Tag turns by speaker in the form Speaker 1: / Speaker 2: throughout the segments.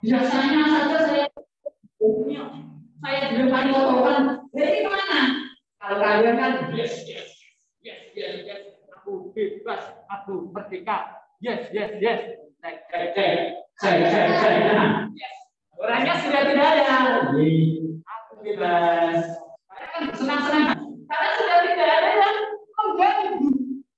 Speaker 1: Biasanya saja saya bilang kotoran dari mana? Kalau kalian kan yes, aku bebas, aku merdeka, yes. Saya. Orangnya sudah tidak ada. Aku bebas. Saya kan senang-senang. Karena sudah tidak ada yang mengganggu.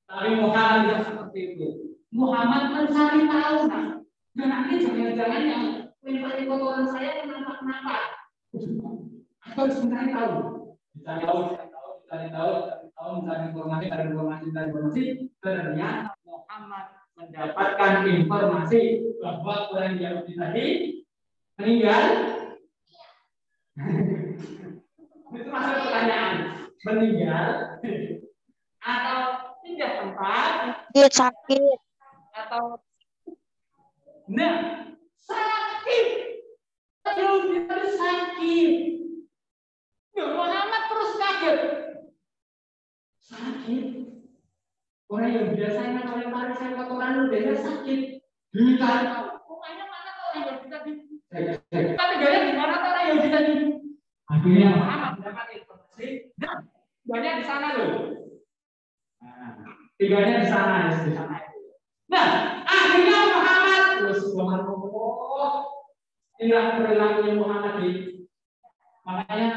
Speaker 1: Tapi Muhammad tidak seperti itu. Muhammad mencari tahu, nah. Dan nanti jangan-jangan yang mencari kotoran saya kenapa? Harus mencari tahu. Mencari informasi. Ternyata Muhammad mendapatkan informasi bahwa orang Yahudi tadi meninggal. Itu masuk pertanyaan. Meninggal atau pindah tempat?
Speaker 2: Dia sakit.
Speaker 1: Atau sakit. Yahudi tadi sakit. Muhammad terus kaget. Sakit. Orang yang biasanya melempari saya kotoran udah sakit. Dicari tahu. Pokoknya mana orang Yahudi tadi? Kita tinggalnya di mana orang Yahudi tadi? Akhirnya Muhammad mendapat informasi. Tinggalnya di sana loh. Tinggalnya di sana di sana. Nah, akhirnya Muhammad terus inilah perilakunya Muhammad ini. Makanya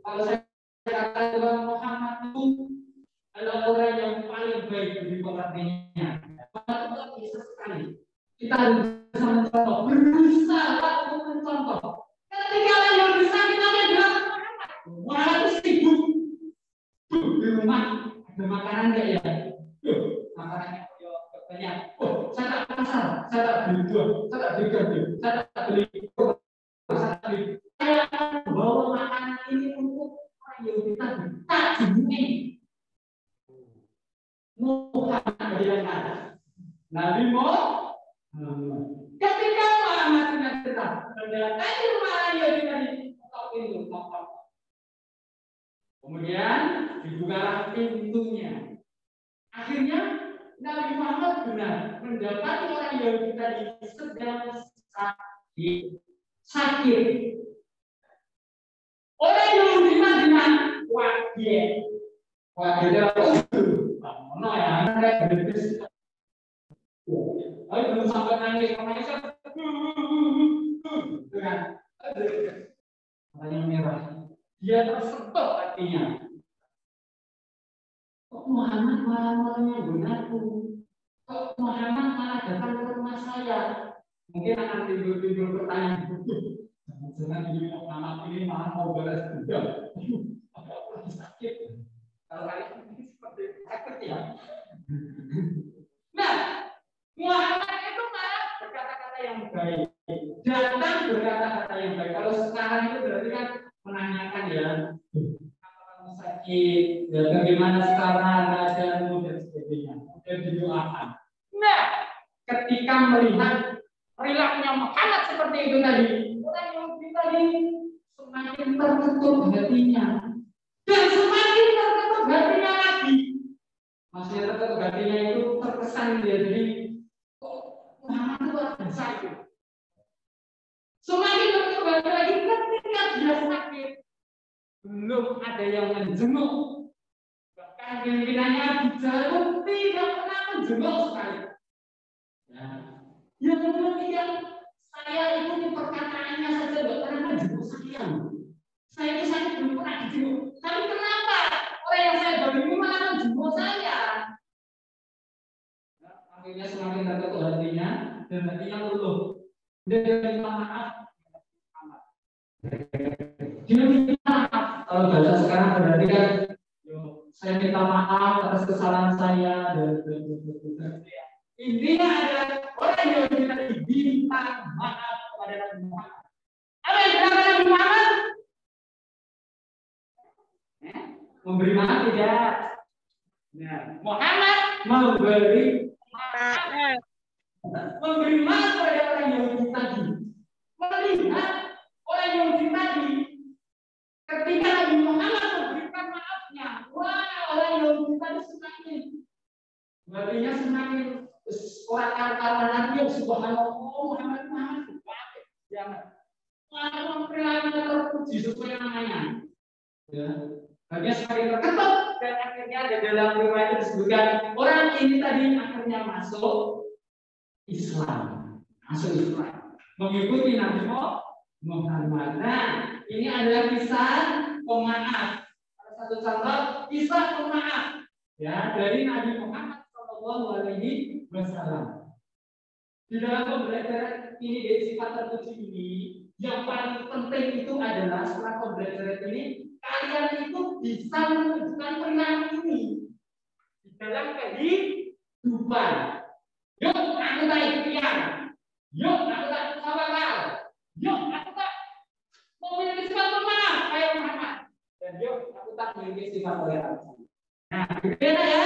Speaker 1: kalau saya katakan Muhammad itu adalah orang yang paling baik di pengertiannya. Muhammad itu bisa sekali. Kita harus berusaha untuk mencontoh. Ketika orang yang bisa kita bilang Muhammad itu sibuk di rumah ada makanan nggak ya? Makanannya banyak. Saya tak pasar, saya tak beli buah, saya tak beli gandum, saya tak beli. Saya akan bawa makanan ini untuk orang Yahudi tadi. Tak jumpai. Muhammad berjalan. Nabi Muhammad. Ketika Muhammad datang mendatangi rumah orang Yahudi tadi, ketok pintu. Kemudian dibukalah pintunya. Akhirnya Nabi Muhammad benar mendapati orang Yahudi tadi sedang sakit. Orang Yahudi Madinah wajar. Mana ya? Ayo belum sampai nangis dengan matanya merah. Dia tersentuh hatinya. Kok Muhammad malah menyambut aku? Kok Muhammad malah datang ke rumah saya? Mungkin akan timbul pertanyaan. Jangan ini Muhammad ini malah mau balas dendam. Apa sakit? Kalau kalian ini seperti sakit ya. Nah, Muhammad itu malah berkata-kata yang baik. Datang berkata-kata yang baik. Kalau sekarang itu berarti kan menanyakan ya. Sakit, ya bagaimana sekarang keadaanmu dan sebagainya, dan didoakan. Nah, ketika melihat perilakunya Muhammad seperti itu tadi, orang Yahudi tadi semakin tertutup hatinya, dan semakin tertutup hatinya lagi. Maksudnya tertutup hatinya itu terkesan dia jadi Muhammad itu luar biasa itu. Semakin tertutup hati lagi ketika dia sakit. Belum ada yang menjenguk, bahkan pimpinannya Abu Jalil tidak pernah menjenguk sekali. Yang kemudian saya itu perkataannya saja tidak pernah menjenguk saya. Saya itu sakit belum pernah dijenguk. Tapi kenapa orang yang saya dolimi malah menjenguk saya? Akhirnya semakin tertutup hatinya dan hatinya luluh. Dia minta maaf. Dia minta maaf. Kalau bahasa sekarang berarti kan saya minta maaf atas kesalahan saya dan intinya adalah orang yang minta maaf kepada Nabi Muhammad. Apa yang dilakukan Nabi Muhammad? Memberi maaf tidak? Nah, Muhammad memberi maaf. Memberi maaf kepada orang Yahudi tadi. Melihat orang Yahudi tadi ketika Nabi Muhammad memberikan maafnya, wah orang Yahudi tadi semakin, berarti semakin orang kawan Nabi ayo subhanallah Muhammad jangan. Kalau perilaku terpuji sesuai namanya. Ya. Hanya semakin terketuk dan akhirnya ada dalam riwayat disebutkan orang ini tadi akhirnya masuk Islam. Masuk Islam. Mengikuti Nabi Muhammad. Nah, ini adalah kisah pemaaf. Salah satu contoh kisah pemaaf ya dari Nabi Muhammad SAW. Di dalam pembelajaran ini dari sifat terpuji ini, yang paling penting itu adalah setelah pembelajaran ini, kalian itu bisa menunjukkan perilaku ini di dalam kehidupan. Yuk, aku tak ikhtiar. Yuk, aku tak tawakal. Yuk, aku tak memiliki sifat pemaaf kayak Muhammad. Dan yuk, aku tak memiliki sifat toleransi. Nah, berbeda ya.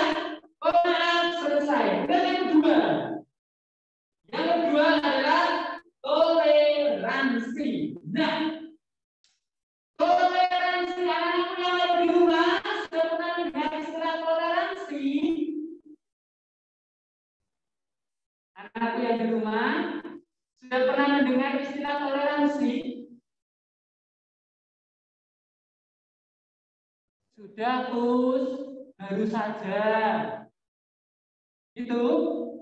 Speaker 1: Pemaaf selesai. Dan yang kedua. Yang kedua adalah toleransi. Nah, toleransi anak yang ada di rumah sudah pernah mendengar istilah toleransi. Anakku yang di rumah sudah pernah mendengar istilah toleransi. Sudah, Gus, baru saja. Itu.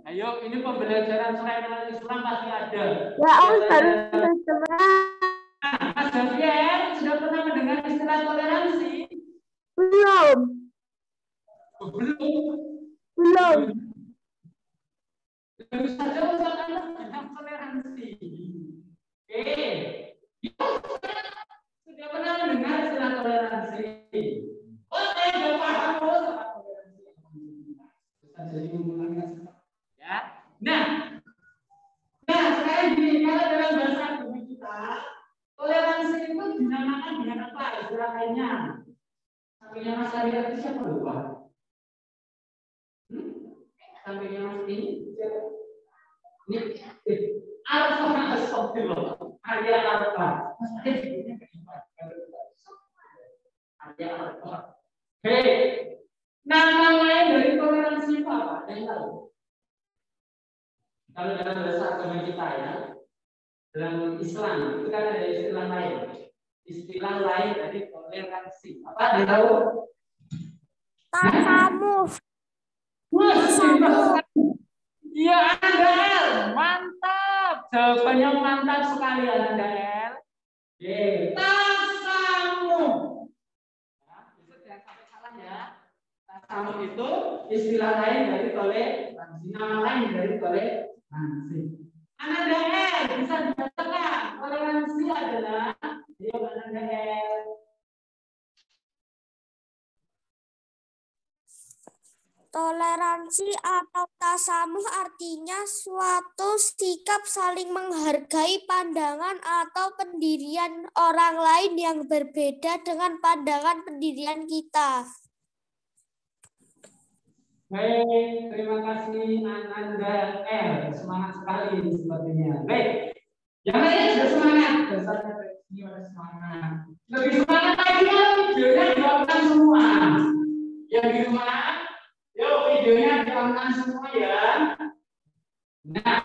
Speaker 1: Ayo, ini pembelajaran selain Islam pasti ada.
Speaker 2: Ya, Ustaz.
Speaker 1: Mas Javier sudah pernah mendengar istilah toleransi?
Speaker 2: Belum.
Speaker 1: Belum. Baru saja usahakan tentang toleransi. Sudah pernah mendengar istilah toleransi? Oh, saya sudah paham toleransi. Jadi mengulangi. Ya. Nah, sekarang gini, kalau dalam bahasa bumi kita, toleransi itu dinamakan dengan apa? Istilah lainnya. Sampingnya Mas Arya itu siapa lupa? Sampingnya Mas ini? Ini Arfa Astagfirullah. Arya Arfa. Mas Arya sebutnya kenapa? Arya Arfa. Hei, nama lain dari toleransi itu apa? Yang tahu? Kalau dalam bahasa agama kita ya, dalam Islam itu kan ada istilah lain. Istilah lain dari toleransi. Apa dia tahu?
Speaker 2: Tasamuh.
Speaker 1: Iya, Anda El. Mantap. Jawabannya mantap sekali Anda El. Tasamuh. Ya, bisa jangan sampai salah ya. Tasamuh itu istilah lain dari toleransi. Nama lain dari toleransi. Anda El bisa dibacakan. Toleransi adalah Anda El.
Speaker 2: Toleransi atau tasamuh artinya suatu sikap saling menghargai pandangan atau pendirian orang lain yang berbeda dengan pandangan pendirian kita.
Speaker 1: Baik, terima kasih Ananda R. Semangat sekali sepertinya. Baik, yang lain sudah semangat. Dasarnya dari sini ada semangat. Lebih semangat lagi ya, videonya dilakukan semua. Yang di rumah, yuk videonya dilakukan semua ya. Nah,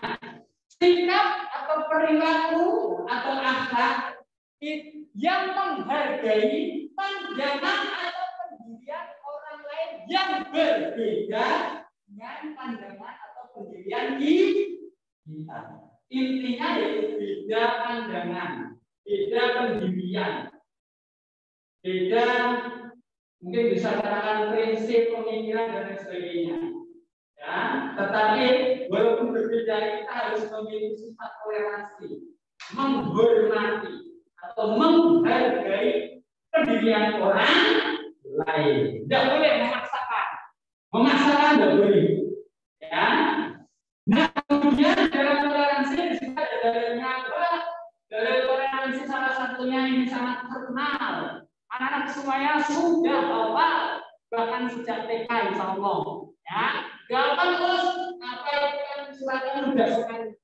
Speaker 1: sikap atau perilaku atau akhlak yang menghargai pandangan atau pendirian orang lain yang berbeda dengan pandangan atau pendirian kita. Intinya yaitu beda pandangan, beda pendirian, beda mungkin bisa katakan prinsip pemikiran dan lain sebagainya. Ya, tetapi walaupun berbeda kita harus memiliki sifat toleransi, menghormati atau menghargai pendirian orang lain. Tidak boleh memaksakan. Memaksakan tidak boleh. Ya. Nah, kemudian dalam toleransi di sini ada dalilnya apa? Dalil toleransi salah satunya ini sangat terkenal. Anak-anak semuanya sudah hafal, bahkan sejak TK insya Allah. Ya, gampang terus apa yang suratnya sudah sekali.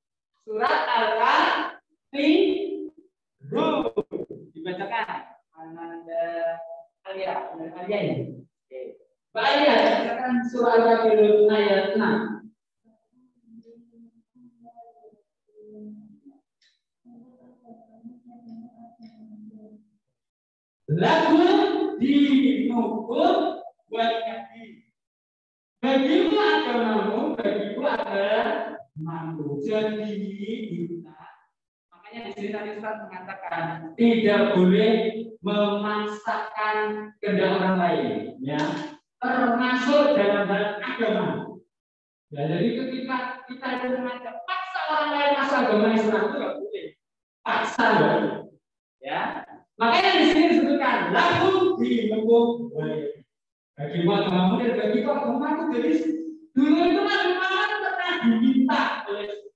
Speaker 1: Surat Al-Fatihah dibacakan. Ananda Alia ini. Mbak Alia, bacakan surat Al-Fatihah ayat 6. lagu dinukul wajadi. Bagimu agamamu, bagiku agamamu. Jadi kita, makanya di sini tadi Ustaz mengatakan tidak boleh memaksakan kehendak orang lain, ya, termasuk dalam hal agama. Ya, jadi ketika kita itu mengajak paksa orang lain masuk agama Islam itu nggak boleh. Paksa ya. Makanya di sini disebutkan lagu dinukul wajadi. Bagi agamamu dan bagi agamamu. Jadi dulu itu Nabi Muhammad pernah diminta oleh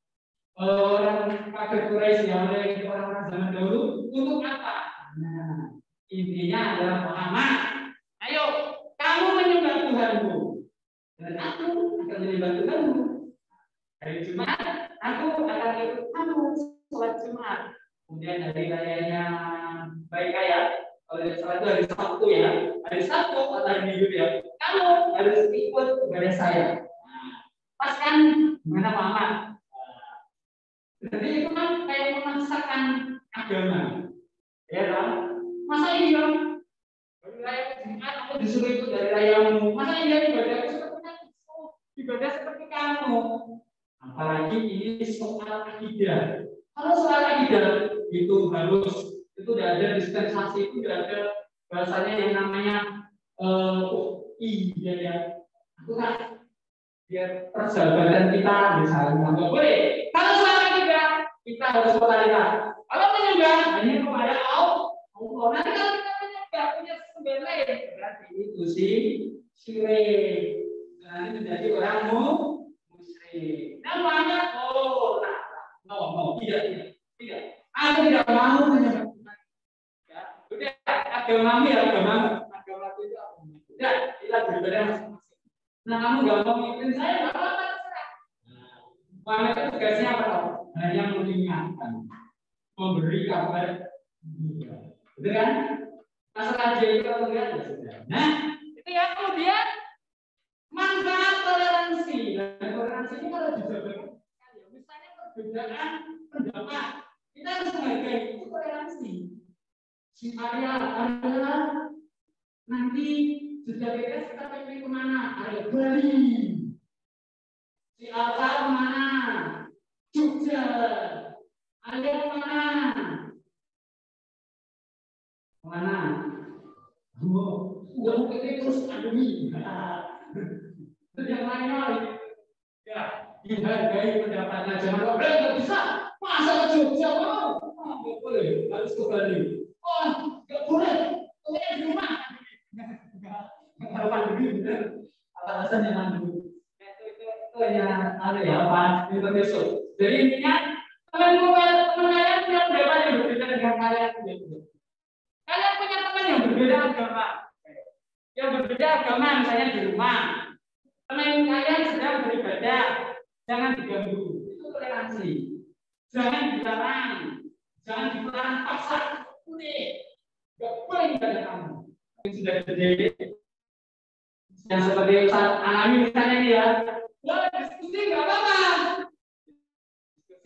Speaker 1: orang kafir Quraisy, oleh orang-orang zaman dahulu untuk apa? Nah, intinya adalah Muhammad, ayo kamu menyembah Tuhanmu dan aku akan menyembah Tuhanmu. Hari Jumat aku akan ikut kamu sholat Jumat. Kemudian hari rayanya baik ya. Kalau sholat itu hari Sabtu ya, hari Sabtu atau hari Minggu ya, kamu harus ikut kepada saya. Nah, pas kan gimana Muhammad? Jadi itu kan kayak memaksakan agama, ya kan? Masa iya? Dari raya Jumat aku disuruh ikut dari rayamu. Masa iya ibadah seperti kamu? Apalagi ini soal akidah. Kalau soal akidah itu harus itu tidak ada dispensasi, itu tidak ada bahasanya yang namanya iya ya. Itu kan biar persahabatan kita misalnya nggak boleh. Kalau soal akidah kita harus totalitas. Kalau menyembah hanya kepada Allah. Nanti kalau kita menyembah punya sumber lain, berarti itu syirik. Nah, ini menjadi orang musyrik. Namanya tidak. Aku tidak mau menyembah. Ya, udah agamamu ya agamamu itu udah kita berbeda masing-masing. Nah, kamu nggak mau ngikutin saya, nggak apa-apa terserah. Muhammad itu tugasnya apa? Hanya mengingatkan, memberi kabar. Betul kan? Masalah dia itu kalau lihat ya sudah. Nah, itu ya kemudian manfaat toleransi. Dan toleransi ini kalau dijabarkan, misalnya perbedaan pendapat, kita harus menghargai itu toleransi. Si Arya nanti sudah bebas kita pergi kemana? Arya Bali. Si Alfa kemana? Jogja. Arya kemana? Mana? Udah mau pergi terus pandemi. Itu yang lain ya, dihargai pendapatnya. Jangan kok nggak bisa. Masa ke Jogja mau? Nggak boleh. Harus ke Bali. Oh, nggak boleh. Pokoknya di rumah. Kalau pandemi bener. Alasannya pandemi. Itu hanya ada ya apa? Itu besok. Jadi intinya teman kalian punya pendapat yang berbeda dengan kalian. Kalian punya teman yang berbeda agama. Yang berbeda agama misalnya di rumah. Teman kalian sedang beribadah, jangan diganggu. Itu toleransi. Jangan dilarang, jangan dilarang paksa. Boleh, nggak boleh ibadah kamu. Yang sudah gede, yang seperti Ustaz alami misalnya ini ya, diskusi nggak apa-apa.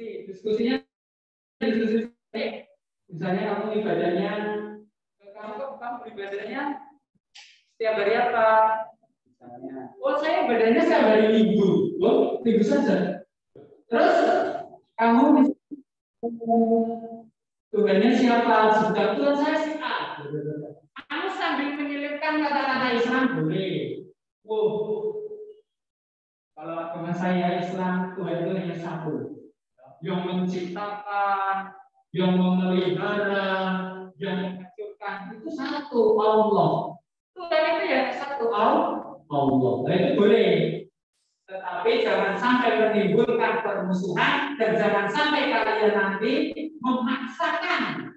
Speaker 1: Diskusinya diskusi. Misalnya kamu ibadahnya, kamu beribadahnya setiap hari apa? Oh, saya ibadahnya setiap hari Minggu. Oh, Minggu saja. Terus kamu Tuhannya siapa? Sudah Tuhan saya si A. Kamu sambil menyelipkan kata-kata Islam boleh. Oh, kalau agama saya Islam, Tuhan itu hanya satu. Yang menciptakan, yang memelihara, yang menghancurkan itu satu, Allah. Tuhan itu ya satu, Allah. Nah, itu boleh. Tetapi jangan sampai menimbulkan permusuhan dan jangan sampai kalian nanti memaksakan.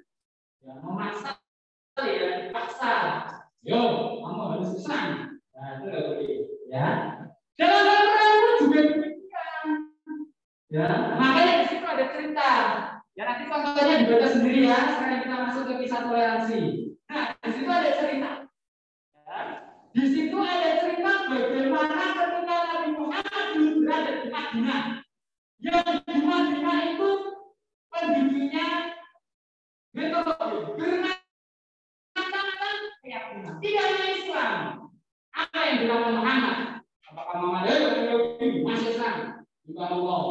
Speaker 1: Ya, memaksa ya, dipaksa. Yo, kamu harus Islam. Nah, itu nggak boleh. Ya. Dalam Al-Quran itu juga demikian. Ya, makanya di situ ada cerita. Ya, nanti contohnya dibaca sendiri ya. Sekarang kita masuk ke kisah toleransi. Nah, di situ ada cerita. Ya. Di situ ada cerita bagaimana ketika Nabi Muhammad dulu berada di Madinah. Yang di Madinah itu penduduknya metode bermacam-macam Nyembah Allah.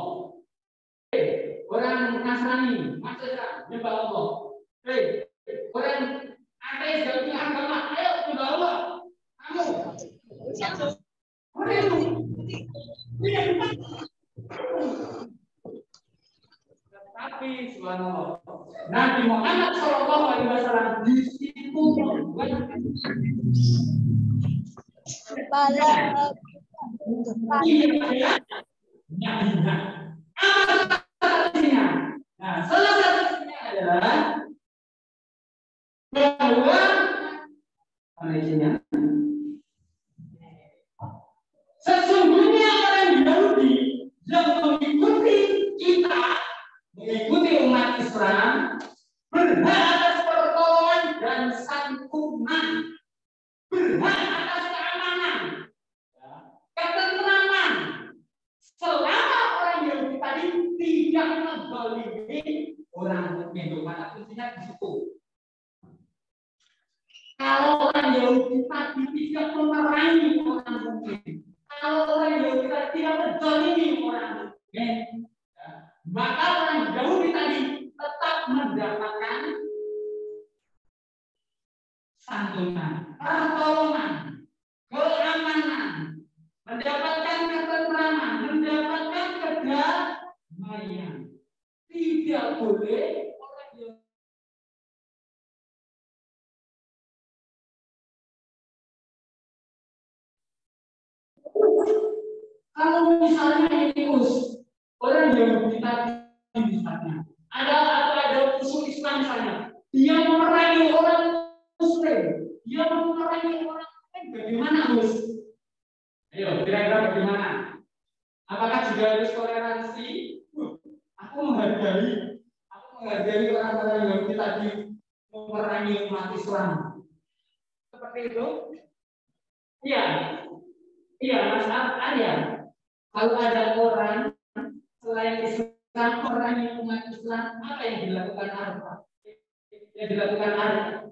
Speaker 1: Orang Nasrani, masuk Islam, nyembah Allah. Orang ateis gak punya agama, ayo nyembah Allah. Kamu. Tapi subhanallah, Nabi Muhammad SAW di situ membuat nah, salah satunya adalah bahwa sesungguhnya orang Yahudi yang mengikuti kita, mengikuti umat Islam, berhak atas pertolongan dan santunan, berhak atas keamanan, ketentraman, selama orang Yahudi tadi tidak menzalimi orang mukmin. Mana kuncinya di situ. Kalau orang Yahudi tadi tidak memerangi orang mukmin, kalau orang Yahudi tadi tidak menzalimi orang mukmin, maka orang Yahudi tadi tetap mendapatkan santunan, pertolongan, keamanan, mendapatkan ketentraman, mendapatkan kedamaian. Tidak boleh orang yang kalau misalnya ini orang Yahudi tadi misalnya ada musuh Islam misalnya, dia memerangi orang Muslim, dia memerangi orang Muslim, bagaimana Gus? Ayo, kira-kira bagaimana? Apakah juga harus toleransi? Aku menghargai orang-orang Yahudi tadi memerangi umat Islam. Seperti itu? Iya, Mas Arya. Kalau ada orang selain Islam memerangi umat Islam, apa yang dilakukan Arya? Yang dilakukan Arya?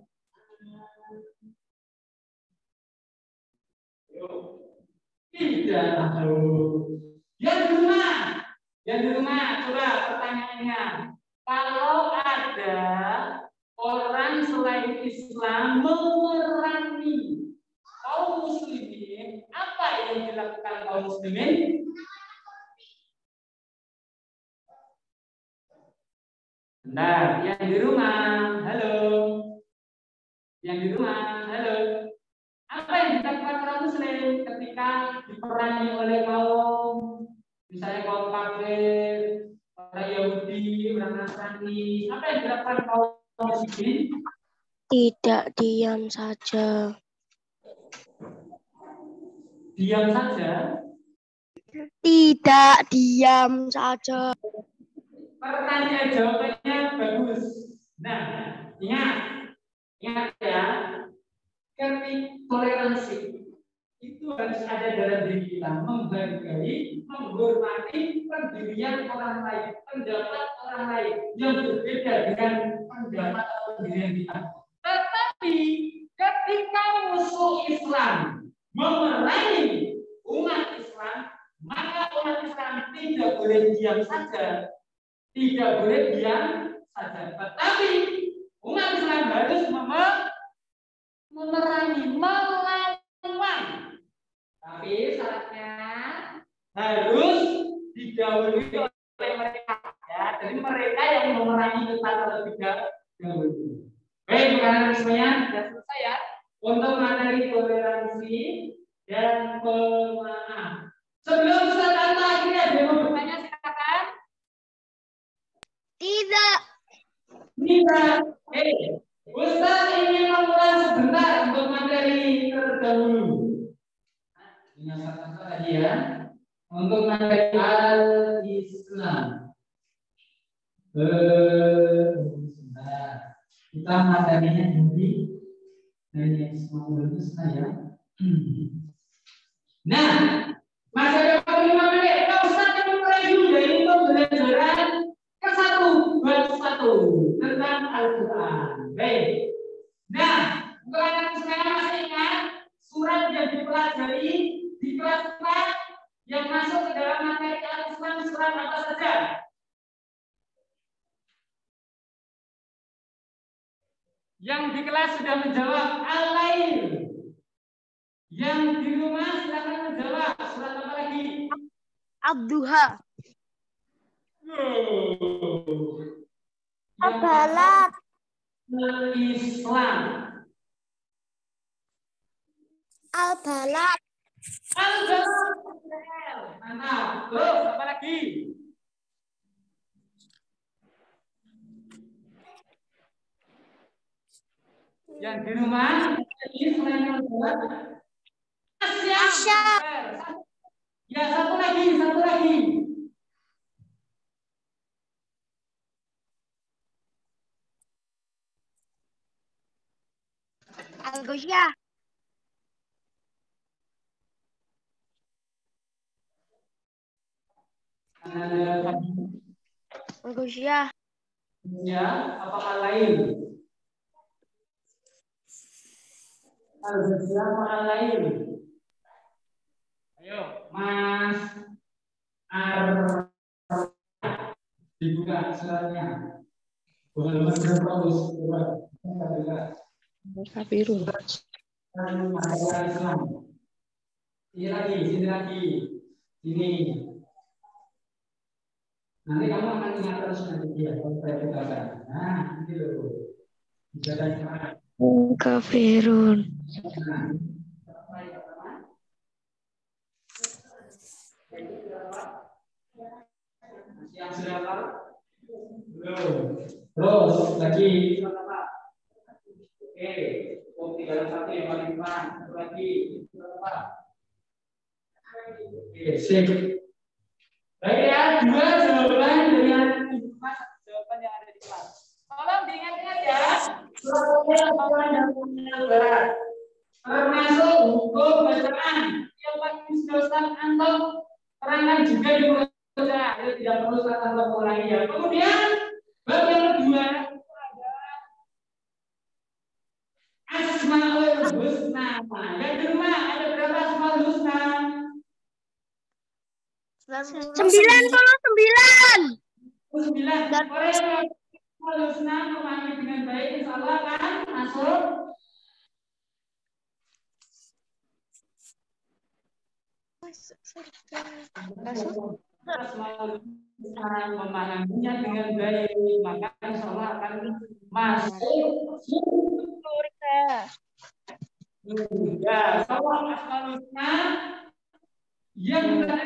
Speaker 1: Tidak tahu. Yang di rumah, coba pertanyaannya. Kalau ada orang selain Islam memerangi kaum muslimin, apa yang dilakukan kaum muslimin? Benar, yang di rumah, halo. Yang di rumah, halo. Apa yang dilakukan orang muslim ketika diperangi oleh kaum, misalnya kaum kafir, orang Yahudi, orang Nasrani? Apa yang dilakukan kaum muslimin?
Speaker 2: Tidak diam saja.
Speaker 1: Diam saja?
Speaker 2: Tidak diam saja.
Speaker 1: Pertanyaan jawabannya bagus. Nah, ingat ya, ketika toleransi itu harus ada dalam diri kita, menghargai, menghormati pendirian orang lain, pendapat orang lain yang berbeda dengan pendapat atau pendirian kita. Tetapi ketika musuh Islam memerangi umat Islam, maka umat Islam tidak boleh diam saja. Tidak boleh diam saja. Tetapi umat Islam harus memerangi, melawan. Tapi syaratnya harus didahului oleh mereka. Ya, jadi mereka yang memerangi kita terlebih dahulu. Baik, karena semuanya sudah selesai ya. Untuk materi toleransi dan pemaaf. Sebelum Ustaz Anta akhirnya ada yang mau bertanya, silakan.
Speaker 2: Tidak.
Speaker 1: Ustaz ingin mengulang sebentar untuk materi terdahulu. Ingat tadi ya. Untuk materi al-Islam. Sebentar. Kita materinya dari yang semua dulu saya. Nah, masih ada 45 menit. Kita Ustaz akan mulai dulu dari pembelajaran bab 1 tentang Al-Quran. Baik. Nah, untuk anak sekarang masih ingat surat yang dipelajari di kelas 4 yang masuk ke dalam materi Al-Islam Yang di kelas sudah menjawab al-lail. Yang di rumah silakan menjawab. Surat apa lagi?
Speaker 2: Ad-duha.
Speaker 3: Al-balad.
Speaker 1: Islam.
Speaker 3: Al-balad.
Speaker 1: Al-balad. Mantap. Terus apa lagi? Yang di rumah ini selain al-balad.
Speaker 3: Asya.
Speaker 1: Ya, satu lagi.
Speaker 2: Al-Ghasyiyah. Al-Ghasyiyah.
Speaker 1: Ya, apa hal lain? Al-Ghasyiyah apa hal lain? Ayo, Mas Ar dibuka suratnya. Bukan berapa
Speaker 2: Kafirun.
Speaker 1: Islam. Sini lagi. Sini. Nanti kamu akan ingat terus nanti dia kalau saya katakan. Nah, ini loh. Bisa tanya.
Speaker 2: Kafirun.
Speaker 1: Nah. Yang sudah apa? Belum. Terus lagi. Oke. Bukti dalam satu yang paling depan. Satu lagi. Oke, sip. Baik ya, 2 jawaban dari yang jawaban yang ada di kelas. Tolong diingat-ingat ya. Termasuk hukum bacaan yang paling dosan atau terangan juga di mulut saya. Jadi tidak perlu saya tambah ulangi ya. Kemudian bab yang kedua ada Asmaul Husna. Yang di rumah ada berapa Asmaul Husna?
Speaker 2: 99.
Speaker 1: 9. Orang Asmaul Husna memahami dengan baik, insya Allah kan masuk. Memahaminya dengan baik, maka insya Allah akan masuk surga. Ya, Allah Asmaul Husna yang kita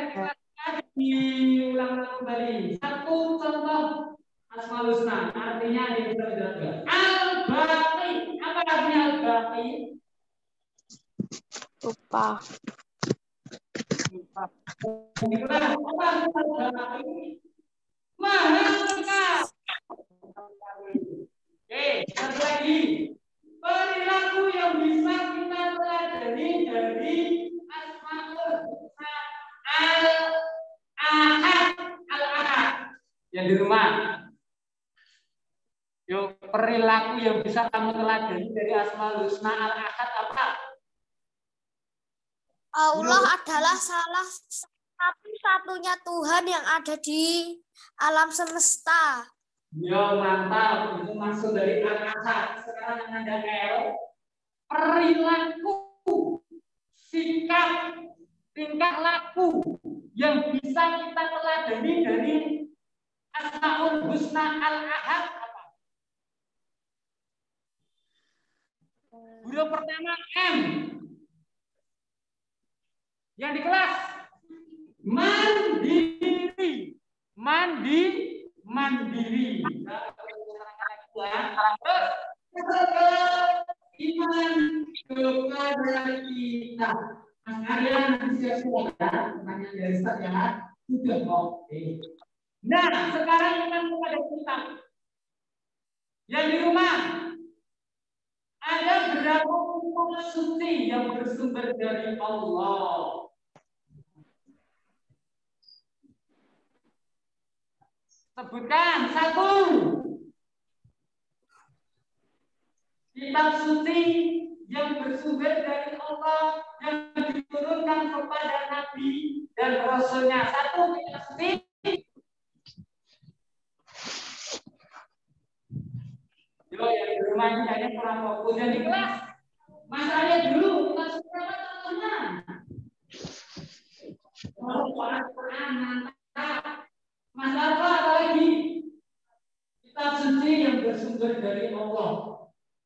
Speaker 1: diulang kembali. Satu contoh Asmaul Husna, artinya yang kita jelaskan. Al-Baqi, apa artinya Al-Baqi?
Speaker 2: Lupa.
Speaker 1: Inilah apa artinya Al-Baqi? Maha lengkap. Oke, satu lagi. Perilaku yang bisa kita pelajari dari Asmaul Husna Al-Ahad. Al-Ahad. Yang di rumah. Yuk, perilaku yang bisa kamu teladani dari Asmaul Husna Al-Ahad apa?
Speaker 3: Allah adalah salah satu-satunya Tuhan yang ada di alam semesta.
Speaker 1: Ya, mantap. Itu masuk dari Al-Ahad. Sekarang yang ada L. Perilaku, sikap, tingkah laku yang bisa kita teladani dari Asmaul Husna Al-Ahad apa? Huruf pertama M. Yang di kelas mandiri. Mandiri. Iman kepada kita. Mas Arya nanti siap-siap ya. Pertanyaan dari Ustaz ya. Sudah oke. Nah, sekarang iman kepada kita. Yang di rumah ada berapa hukum suci yang bersumber dari Allah? Sebutkan 1. Kitab suci yang bersumber dari Allah yang diturunkan kepada Nabi dan Rasulnya. 1 kitab suci. Yo, yang di rumah ini hanya kurang fokus. Dan di kelas, masalahnya dulu kita sudah contohnya. Quran, masalah apa lagi? Kitab suci yang bersumber dari Allah.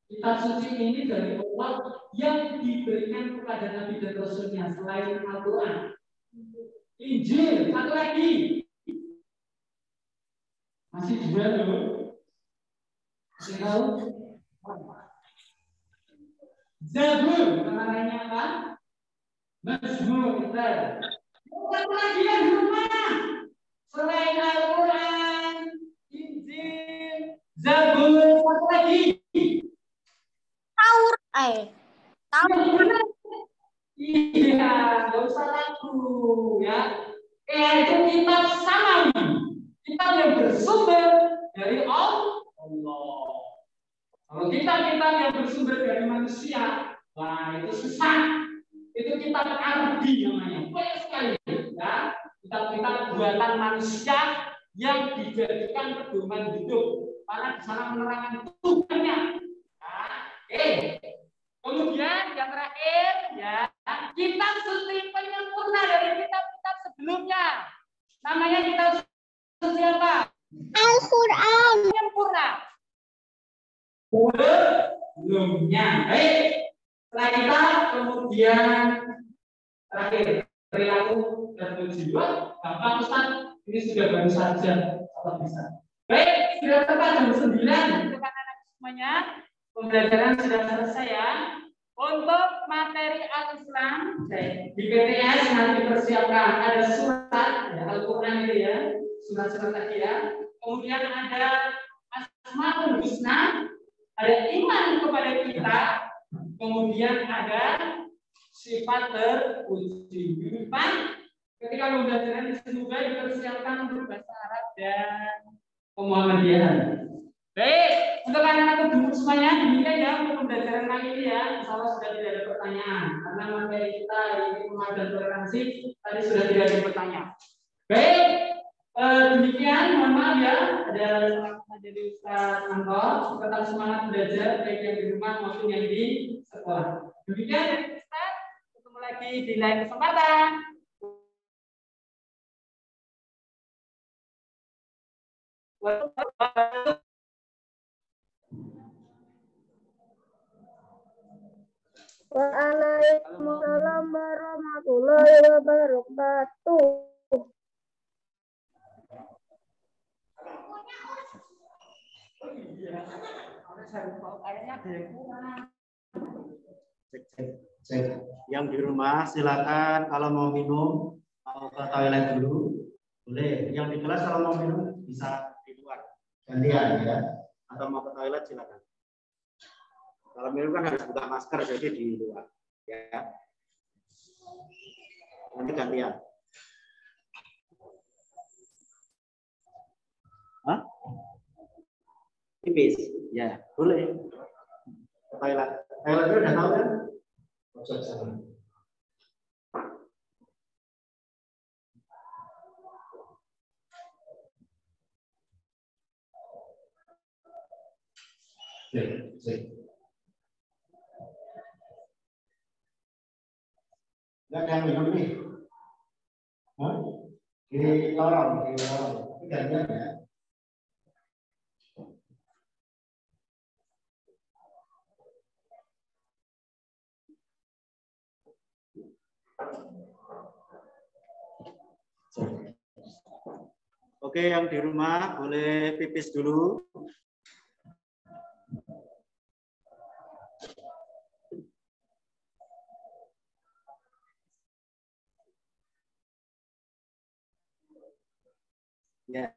Speaker 1: Kitab suci ini dari Allah yang diberikan kepada Nabi dan Rasulnya selain Al-Quran. Injil, satu lagi. Masih dua dulu. Masih tahu? Zabur, namanya apa? Mazmur kita. Satu lagi yang di rumah. Selain Al-Quran, Injil, Zabur, satu lagi.
Speaker 3: Taurat.
Speaker 1: Iya, nggak usah ragu ya. Itu kitab samawi, kitab yang bersumber dari Allah. Kalau kitab-kitab yang bersumber dari manusia, wah itu susah. Itu kitab Arabi namanya, banyak sekali ya. Kitab-kitab buatan manusia yang dijadikan pedoman hidup, karena di sana menerangkan Tuhannya. Kemudian yang terakhir ya, kitab suci penyempurna dari kitab-kitab sebelumnya. Namanya kitab suci apa?
Speaker 3: Al-Quran.
Speaker 1: Penyempurna. Sebelumnya. Baik. Setelah kita kemudian terakhir perilaku dan tujuan. Gampang Ustaz. Ini sudah baru saja kalau bisa. Baik, sudah tepat jam 9 untuk anak-anak semuanya. Pembelajaran sudah selesai ya. Untuk materi Al-Islam di PTS nanti persiapkan ada surat ya, Al-Quran itu ya, surat-surat tadi ya. Kemudian ada Asmaul Husna, ada iman kepada kita. Kemudian ada sifat terpuji. Ketika pembelajaran semoga dipersiapkan untuk bahasa Arab dan Muhammadiyah. Baik, untuk anak-anak dulu semuanya demikian ya untuk pembelajaran kali ini ya. Insya Allah sudah tidak ada pertanyaan karena materi kita ini pemahaman toleransi tadi sudah tidak ada pertanyaan. Baik, demikian mohon maaf ya ada salah dari Ustaz Anton. Tetap semangat belajar baik yang di rumah maupun yang di sekolah. Demikian dari Ustaz, ketemu lagi di lain kesempatan.
Speaker 3: Waalaikumsalam warahmatullahi wabarakatuh.
Speaker 4: Yang di rumah silakan kalau mau minum, mau ke toilet dulu boleh. Yang di kelas kalau mau minum bisa di luar gantian ya, atau mau ke toilet silakan. Kalau minum kan harus buka masker, jadi di luar ya. Nanti gantian. Hah? Tipis, ya boleh. Ke toilet. Toilet itu udah tahu kan? Masuk sana. Sip. Nggak ada yang minum nih. Hah? Di lorong. Ini gantian ya. Oke, yang di rumah boleh pipis dulu. Ya.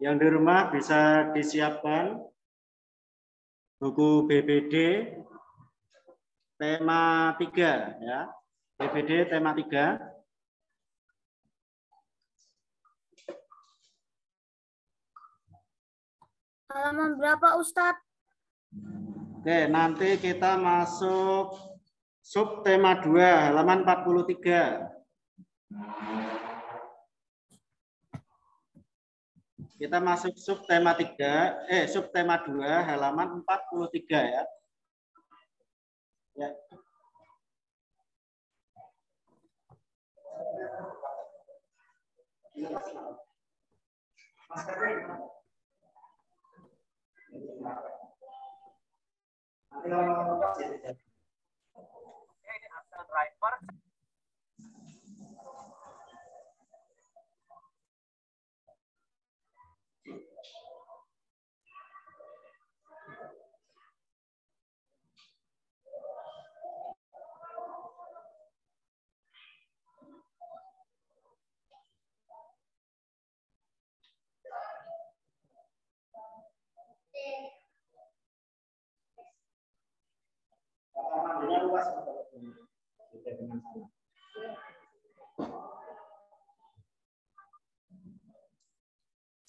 Speaker 4: Yang di rumah bisa disiapkan buku BBD tema 3 ya. BBD tema 3.
Speaker 3: Halaman berapa, Ustadz?
Speaker 4: Oke, nanti kita masuk subtema 2, halaman 43. Kita masuk subtema 2, halaman 43 ya. Ya.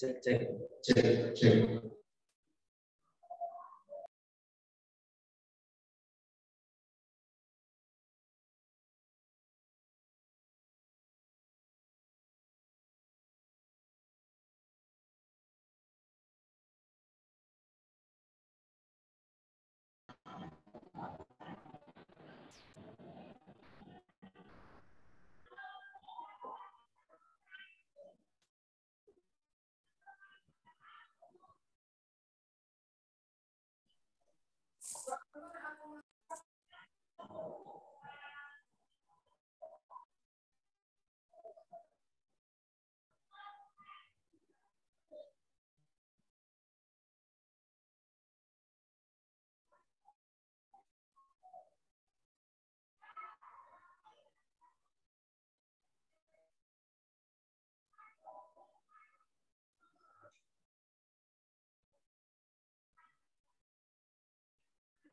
Speaker 4: Cek.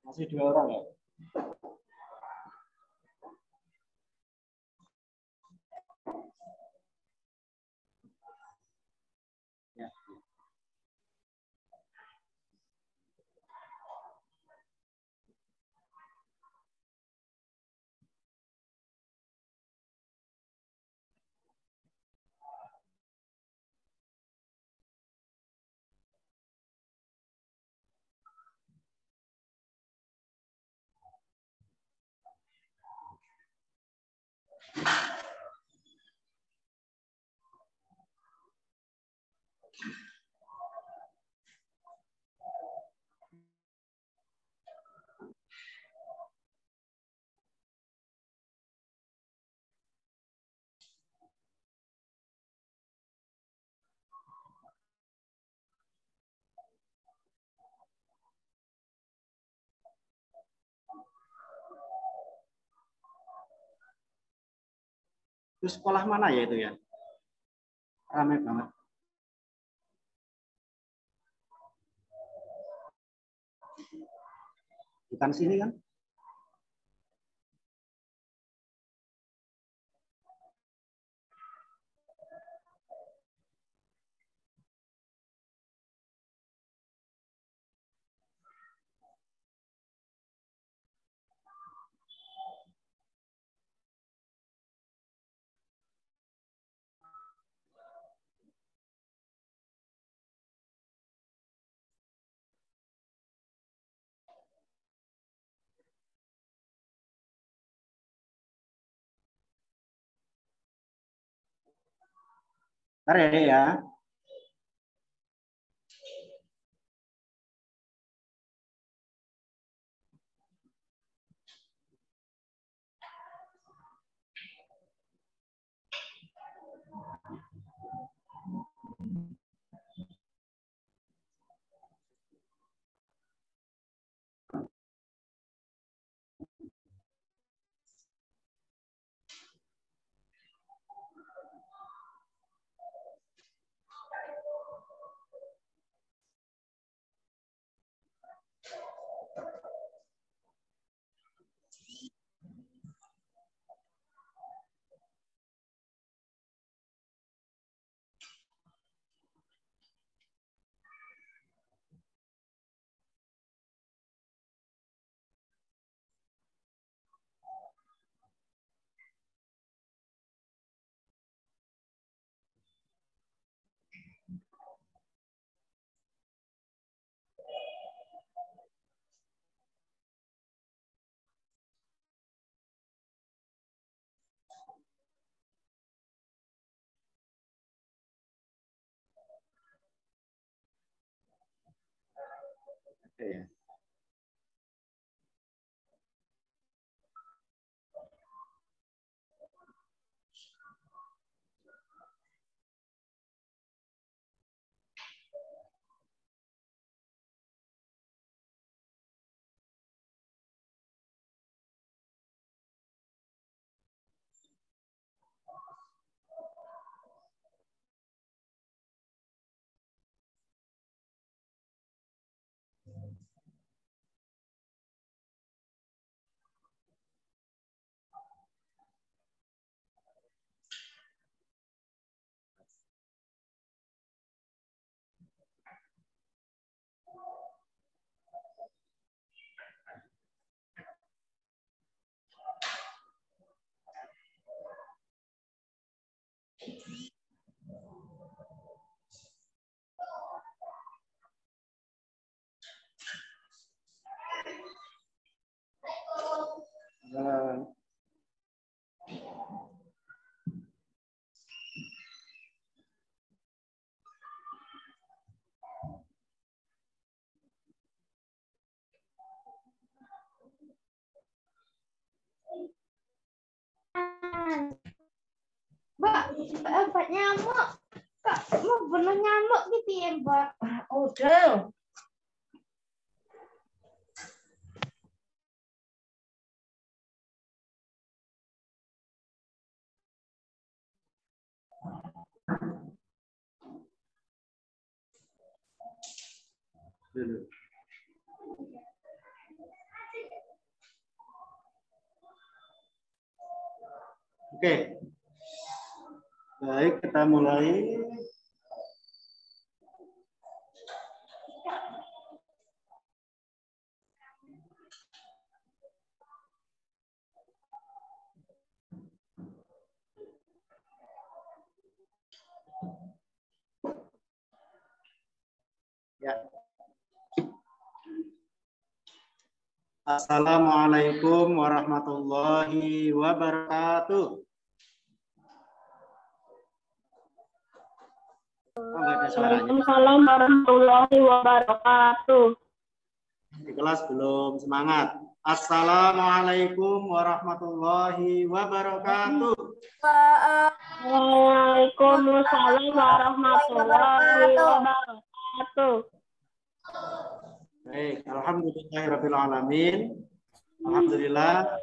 Speaker 4: Masih 2 orang ya? Ya. Itu sekolah mana ya itu ya? Ramai banget. Bukan sini kan? Ntar ya. Ya.
Speaker 3: Mbak, obat nyamuk. Kak, mau bunuh nyamuk gitu ya, Mbak? Udah.
Speaker 4: Oke. Baik, kita mulai. Ya. Assalamualaikum warahmatullahi wabarakatuh.
Speaker 3: Waalaikumsalam warahmatullahi wabarakatuh.
Speaker 4: Di kelas belum semangat. Assalamualaikum warahmatullahi wabarakatuh.
Speaker 3: Waalaikumsalam warahmatullahi wabarakatuh.
Speaker 4: Baik, alhamdulillahirabbil alamin. Alhamdulillah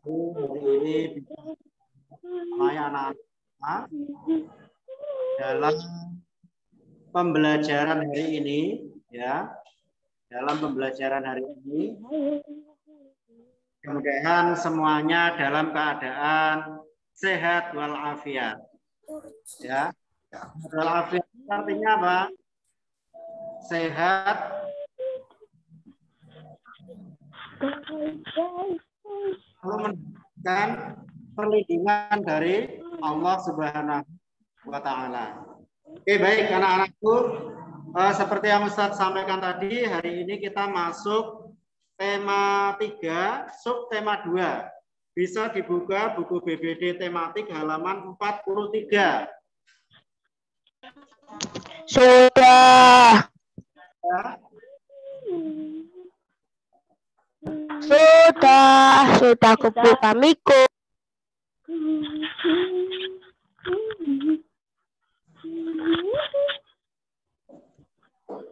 Speaker 4: hari ini bisa menemani anak-anak dalam pembelajaran hari ini, ya. Dalam pembelajaran hari ini, mudah-mudahan semuanya dalam keadaan sehat walafiat. Ya, walafiat artinya apa? Sehat, lalu mendapatkan perlindungan dari Allah Subhanahu wa Ta'ala. Oke, baik anak-anakku, seperti yang Ustadz sampaikan tadi, hari ini kita masuk tema 3, subtema 2. Bisa dibuka buku BBD tematik halaman 43.
Speaker 2: Sudah.
Speaker 4: Ya.
Speaker 2: Sudah kebuka Miko.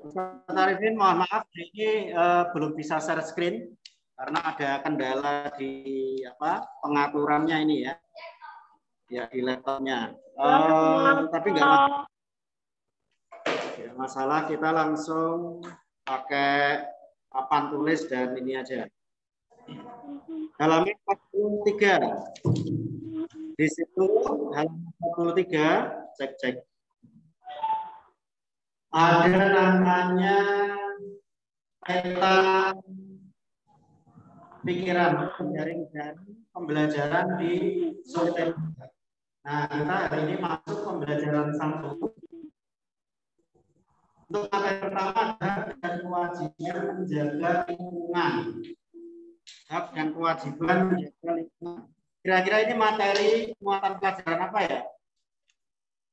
Speaker 4: Ustaz Arifin, mohon maaf ini belum bisa share screen karena ada kendala di pengaturannya ini ya. Ya di laptopnya. Tapi nggak masalah, kita langsung pakai papan tulis dan ini aja. Halaman 43. Di situ halaman 43, cek. Ada namanya peta pikiran jaring-jaring pembelajaran di Sultan. Nah, kita hari ini masuk pembelajaran 1. Untuk materi pertama adalah dan kewajiban menjaga lingkungan. Hak dan kewajiban menjaga lingkungan. Kira-kira ini materi muatan pelajaran apa ya?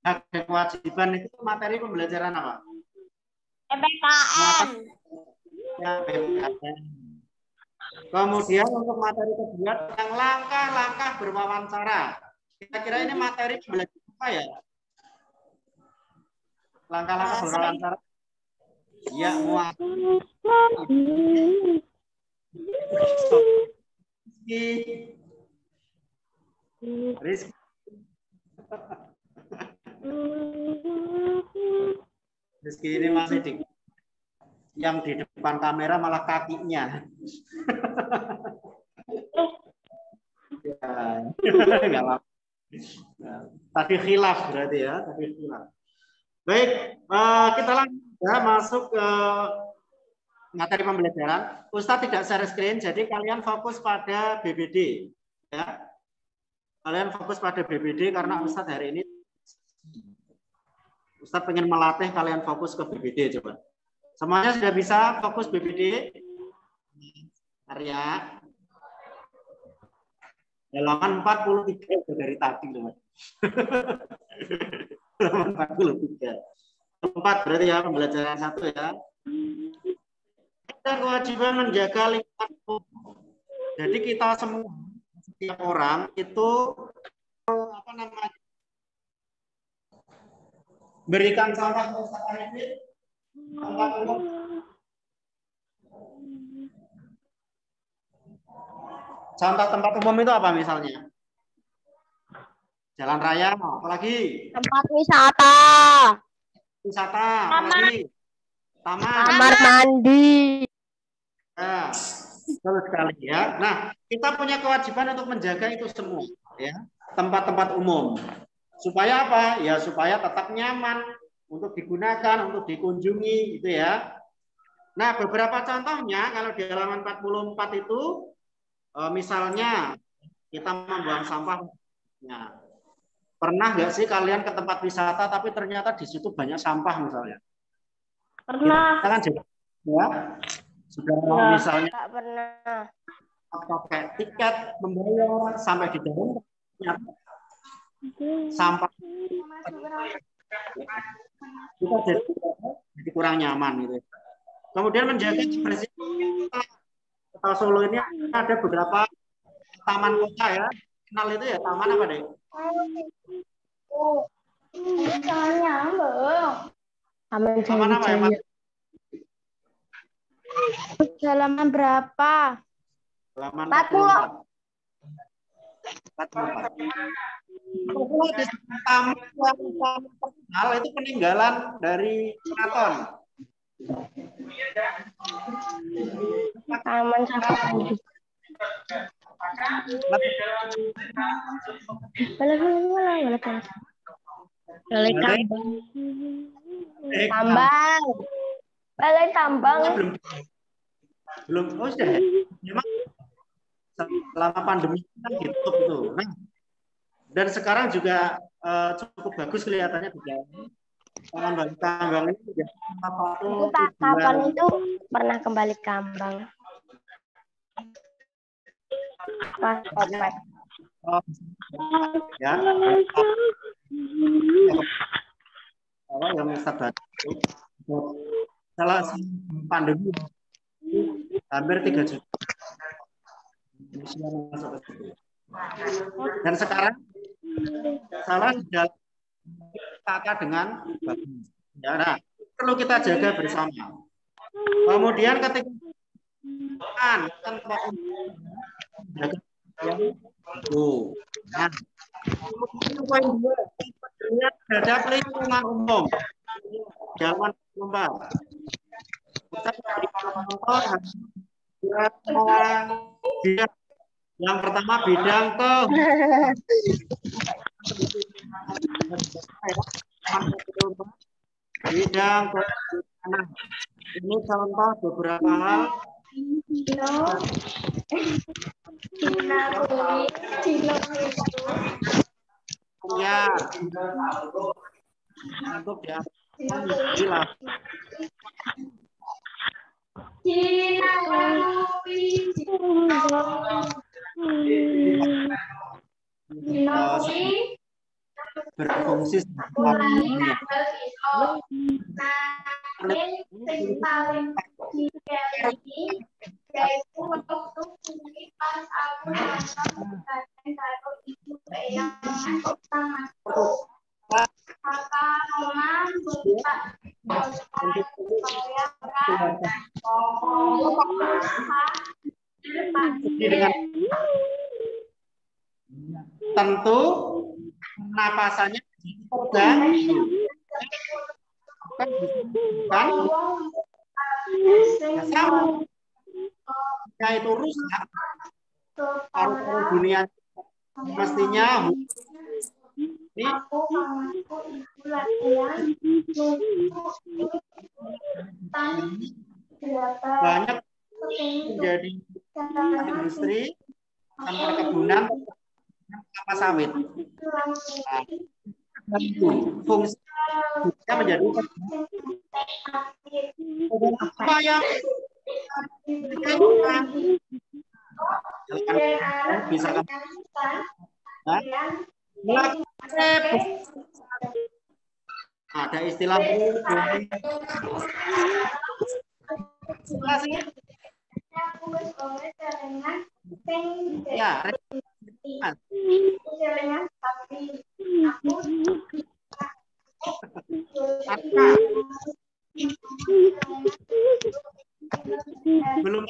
Speaker 4: Hak dan kewajiban itu materi pembelajaran apa?
Speaker 3: PPKN.
Speaker 4: Ya, PPKN. Kemudian untuk materi kedua yang langkah-langkah berwawancara. Kira-kira ini materi belajar apa ya? Langkah-langkah berwawancara. Ya, muat. Rizky. Rizky ini masih yang di depan kamera malah kakinya. Ya, enggak apa-apa. Tadi khilaf berarti ya, tadi khilaf. Baik, kita langsung ya masuk ke materi pembelajaran. Ustadz tidak share screen, jadi kalian fokus pada BBD. Ya. Kalian fokus pada BBD karena Ustadz hari ini Ustadz pengen melatih kalian fokus ke BBD coba. Semuanya sudah bisa fokus BBD? Arya. Halaman 43 dari tadi loh. Halaman 43. 4 berarti ya pembelajaran 1 ya. Kita kewajiban menjaga lingkungan. Jadi kita semua setiap orang itu apa namanya? Berikan sampah ke tempat umum. Contoh tempat umum itu apa misalnya? Jalan raya, apalagi?
Speaker 2: Tempat wisata.
Speaker 4: Wisata, apalagi? Taman.
Speaker 2: Kamar mandi.
Speaker 4: Nah, betul sekali ya. Nah, kita punya kewajiban untuk menjaga itu semua, ya. Tempat-tempat umum. Supaya apa? Ya supaya tetap nyaman untuk digunakan, untuk dikunjungi, gitu ya. Nah, beberapa contohnya kalau di halaman 44 itu, misalnya kita membuang sampah. Nah, pernah nggak sih kalian ke tempat wisata tapi ternyata di situ banyak sampah misalnya?
Speaker 2: Pernah.
Speaker 4: Kita kan juga, ya, sudah misalnya
Speaker 2: Nggak pernah.
Speaker 4: pakai tiket membayar sampai di dalam sampah kita jadi kurang nyaman gitu. Kemudian menjaga kebersihan. Kota Solo ini ada beberapa taman kota ya. Kenal itu ya taman apa deh? Taman apa ya?
Speaker 3: Halaman berapa?
Speaker 4: Halaman 44. 44. Taman yang terkenal itu peninggalan dari keraton.
Speaker 2: Taman Safari. Balai Kambang. Tambang. Balai tambang.
Speaker 4: Belum. Oh sudah. Memang selama pandemi kan ditutup itu. Nah, dan sekarang juga cukup bagus kelihatannya juga. Taman Balai Kambang ini juga
Speaker 2: Kapan itu pernah kembali Kambang? Pas Opet.
Speaker 4: Ya. Apa yang sabar? Salah pandemi hampir 3 juta. Dan sekarang salah sudah tata dengan bagus. Ya, nah, perlu kita jaga bersama. Kemudian ketika tempat jaga yang itu. Nah, poin 2 terhadap lingkungan umum. Jangan lupa. Yang pertama bidang ke bidang ke ini contoh beberapa hal. Ya, untuk ya, gila. Berfungsi
Speaker 3: yang paling dikeli yaitu waktu kuliah pas aku nonton kajian kalau ibu yang masuk tanganku. Maka Roman buka supaya
Speaker 4: tentu napasannya terganggu. Kan? Sama. Jika itu rusak, paru-paru dunia mestinya ini banyak menjadi industri dan perkebunan kelapa sawit. Nah, itu fungsinya menjadi apa yang bisa ada istilah ya belum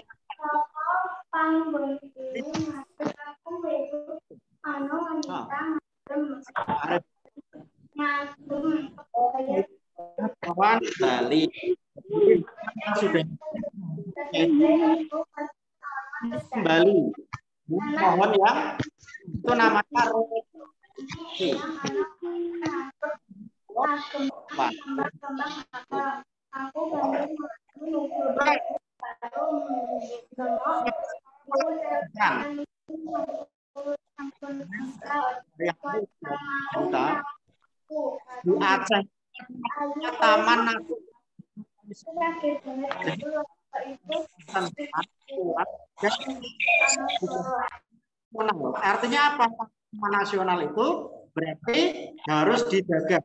Speaker 4: kawan Bali sudah kembali pohon yang itu namanya di Aceh Taman nasional. Artinya apa? Taman nasional itu berarti harus dijaga.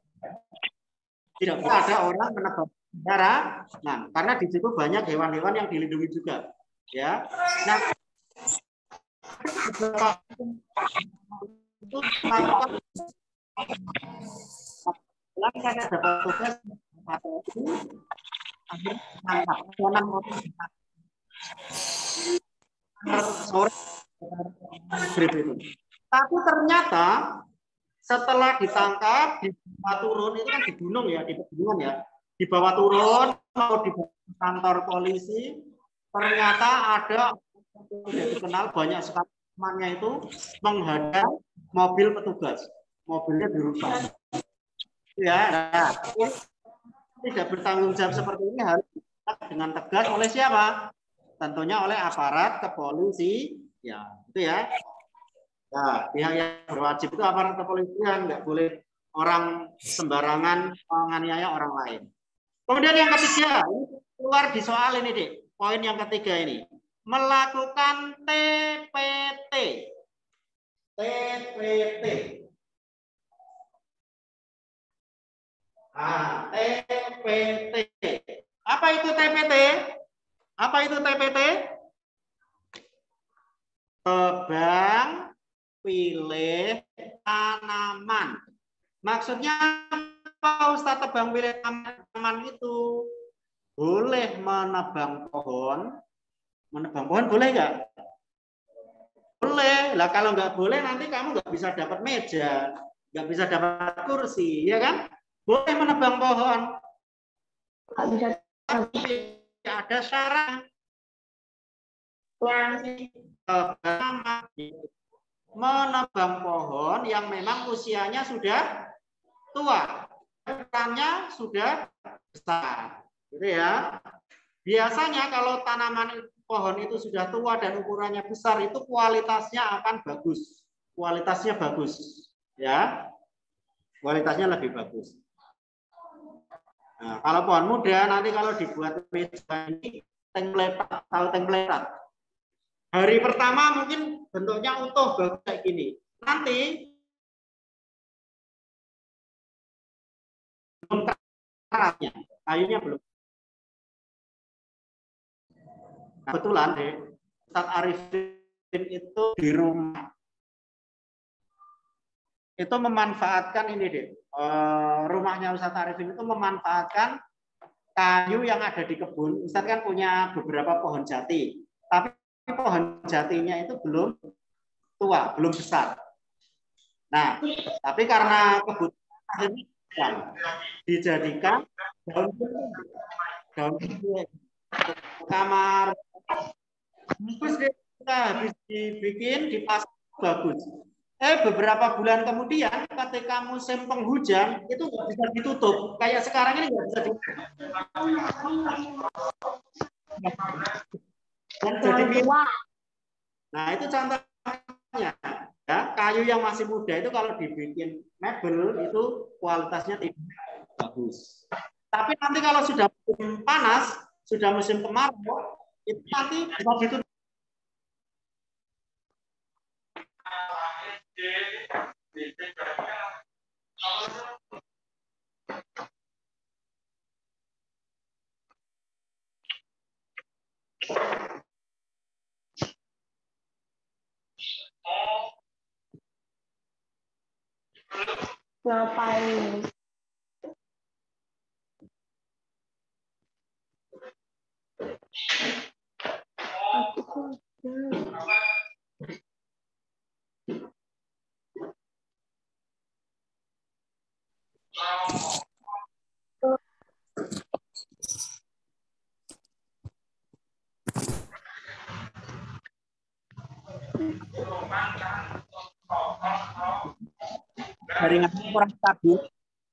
Speaker 4: Tidak boleh ada orang menebang darah. Nah, karena di situ banyak hewan-hewan yang dilindungi juga. Ya. Nah, saya dapat tugas tapi ternyata setelah ditangkap dibawa turun itu kan di gunung ya, di pegunungan ya, dibawa turun mau di kantor polisi, ternyata ada yang dikenal banyak sekali temannya itu menghadang mobil petugas, mobilnya dirusak. Ya, nah, tidak bertanggung jawab seperti ini harus dengan tegas oleh siapa? Tentunya oleh aparat kepolisian, ya, itu ya. Nah, pihak yang berwajib itu aparat kepolisian, nggak boleh orang sembarangan menganiaya orang lain. Kemudian yang ketiga, ini keluar di soal ini, Dik. Poin yang ketiga ini, melakukan TPT. TPT. Nah, TPT. Apa itu TPT? Apa itu TPT? Tebang pilih tanaman. Maksudnya apa, Ustaz? Tebang pilih tanaman itu boleh menebang pohon. Menebang pohon boleh nggak? Boleh. Lah kalau nggak boleh nanti kamu nggak bisa dapat meja, nggak bisa dapat kursi, ya kan? Boleh menebang pohon.
Speaker 2: Nggak bisa.
Speaker 4: Tapi ada syarat. Menebang pohon yang memang usianya sudah tua, ukurannya sudah besar, gitu ya. Biasanya kalau tanaman pohon itu sudah tua dan ukurannya besar, itu kualitasnya akan bagus, kualitasnya bagus, ya, kualitasnya lebih bagus. Nah, kalau pohon muda nanti kalau dibuat meja ini templetat, tahu templetat. Hari pertama mungkin bentuknya utuh bagus kayak gini. Nanti belum karatnya, kayunya belum. Nah, kebetulan Ustadz Arifin itu di rumah itu memanfaatkan ini deh, rumahnya Ustadz Arifin itu memanfaatkan kayu yang ada di kebun. Ustadz kan punya beberapa pohon jati, tapi pohon jatinya itu belum tua, belum besar. Nah, tapi karena kebutuhan dijadikan daun kamar, terus kita habis dibikin dipasang bagus. Beberapa bulan kemudian ketika musim penghujan itu nggak bisa ditutup, kayak sekarang ini nggak bisa ditutup. Dan jadi nah itu contohnya ya, kayu yang masih muda itu kalau dibikin mebel itu kualitasnya tidak bagus. Tapi nanti kalau sudah musim panas, sudah musim kemarau, itu nanti bisa ditutup.
Speaker 2: Ngapain?
Speaker 4: Jaringan kurang stabil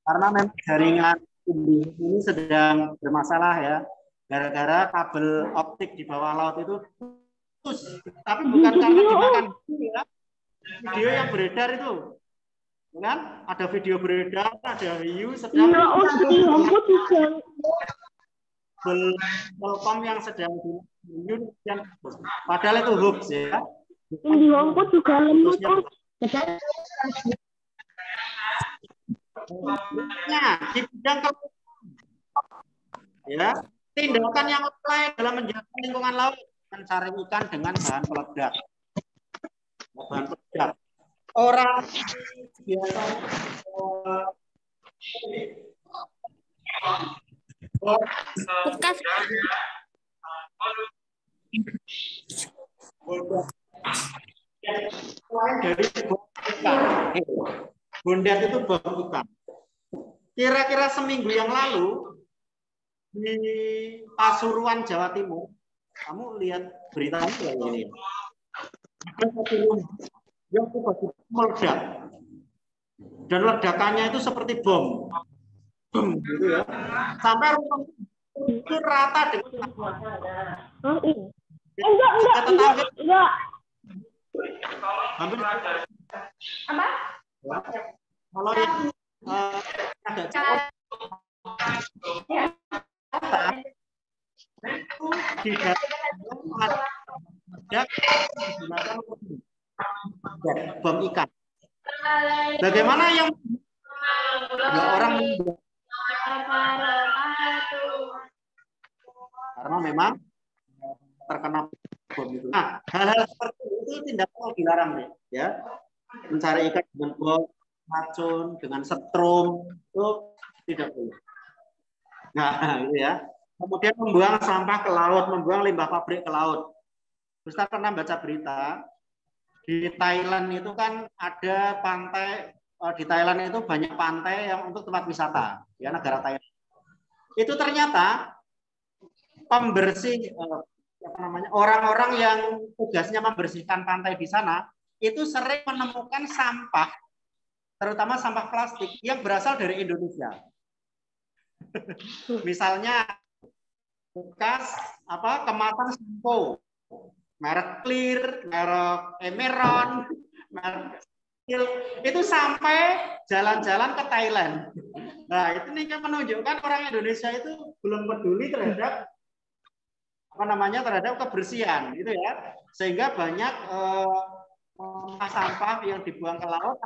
Speaker 4: karena memang jaringan ini sedang bermasalah ya, gara-gara kabel optik di bawah laut itu putus. Tapi bukan karena dimakan ya. Video yang beredar itu kan, ada video beredar, ada hiu sedang Telkom yang sedang hiu dan padahal itu hoax ya.
Speaker 2: Di Hongkong juga lembut.
Speaker 4: Nah, di bidang ya, tindakan yang lain dalam menjaga lingkungan laut, mencari ikan dengan bahan peledak. Bahan peledak. Orang biasa dari bondet itu bom ikan. Kira-kira seminggu yang lalu di Pasuruan, Jawa Timur, kamu lihat beritanya kayak ini. Ada satu yang meledak dan ledakannya itu seperti bom, gitu ya. Sampai rumah itu rata dengan
Speaker 2: Enggak.
Speaker 4: hampir
Speaker 3: Apa?
Speaker 4: kalau yang agak jauh itu tidak menggunakan bom ikan. Bagaimana yang orang karena memang terkena bom itu. Nah, hal-hal seperti itu tindakan dilarang ya. Mencari ikan dengan bom, racun, dengan setrum itu tidak boleh. Nah, itu ya. Kemudian membuang sampah ke laut, membuang limbah pabrik ke laut. Ustaz pernah baca berita di Thailand itu kan ada pantai, di Thailand itu banyak pantai yang untuk tempat wisata, ya, negara Thailand. Itu ternyata pembersih orang-orang yang tugasnya membersihkan pantai di sana itu sering menemukan sampah, terutama sampah plastik yang berasal dari Indonesia. Misalnya bekas kemasan sampo, merek Clear, merek Emeron, merek Steel, itu sampai jalan-jalan ke Thailand. Nah, itu nih kan menunjukkan orang Indonesia itu belum peduli terhadap terhadap kebersihan, gitu ya. Sehingga banyak sampah yang dibuang ke laut,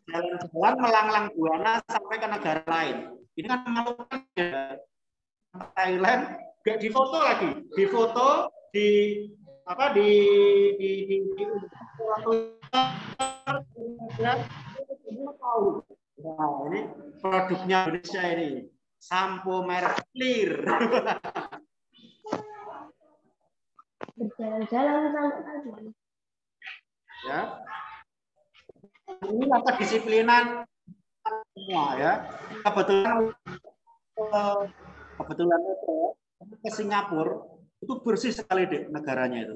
Speaker 4: jalan-jalan melanglang buana sampai ke negara lain. Ini kan memalukan ya. Thailand gak difoto lagi, difoto di apa di nah, ini produknya Indonesia ini sampo merek Clear.
Speaker 2: Berjalan-jalan sampai
Speaker 4: Ya, ini kedisiplinan semua ya. Kebetulan itu ke Singapura itu bersih sekali deh negaranya itu.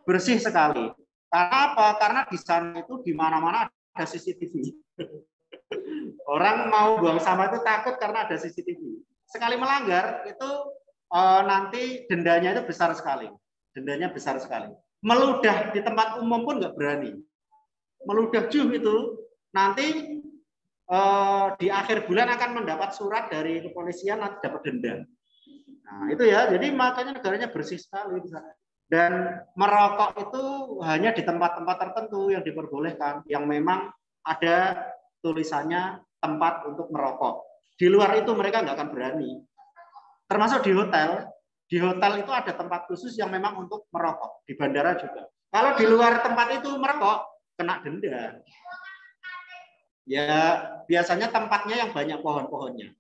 Speaker 4: Bersih sekali. Karena apa? Karena di sana itu di mana-mana ada CCTV. Orang mau buang sampah itu takut karena ada CCTV. Sekali melanggar itu nanti dendanya itu besar sekali. Dendanya besar sekali. Meludah di tempat umum pun nggak berani. Meludah itu nanti di akhir bulan akan mendapat surat dari kepolisian, nanti dapat denda. Nah itu ya, jadi makanya negaranya bersih sekali. Dan merokok itu hanya di tempat-tempat tertentu yang diperbolehkan, yang memang ada tulisannya tempat untuk merokok. Di luar itu mereka nggak akan berani. Termasuk di hotel. Di hotel itu ada tempat khusus yang memang untuk merokok. Di bandara juga. Kalau di luar tempat itu merokok, kena denda. Ya biasanya tempatnya yang banyak pohon-pohonnya.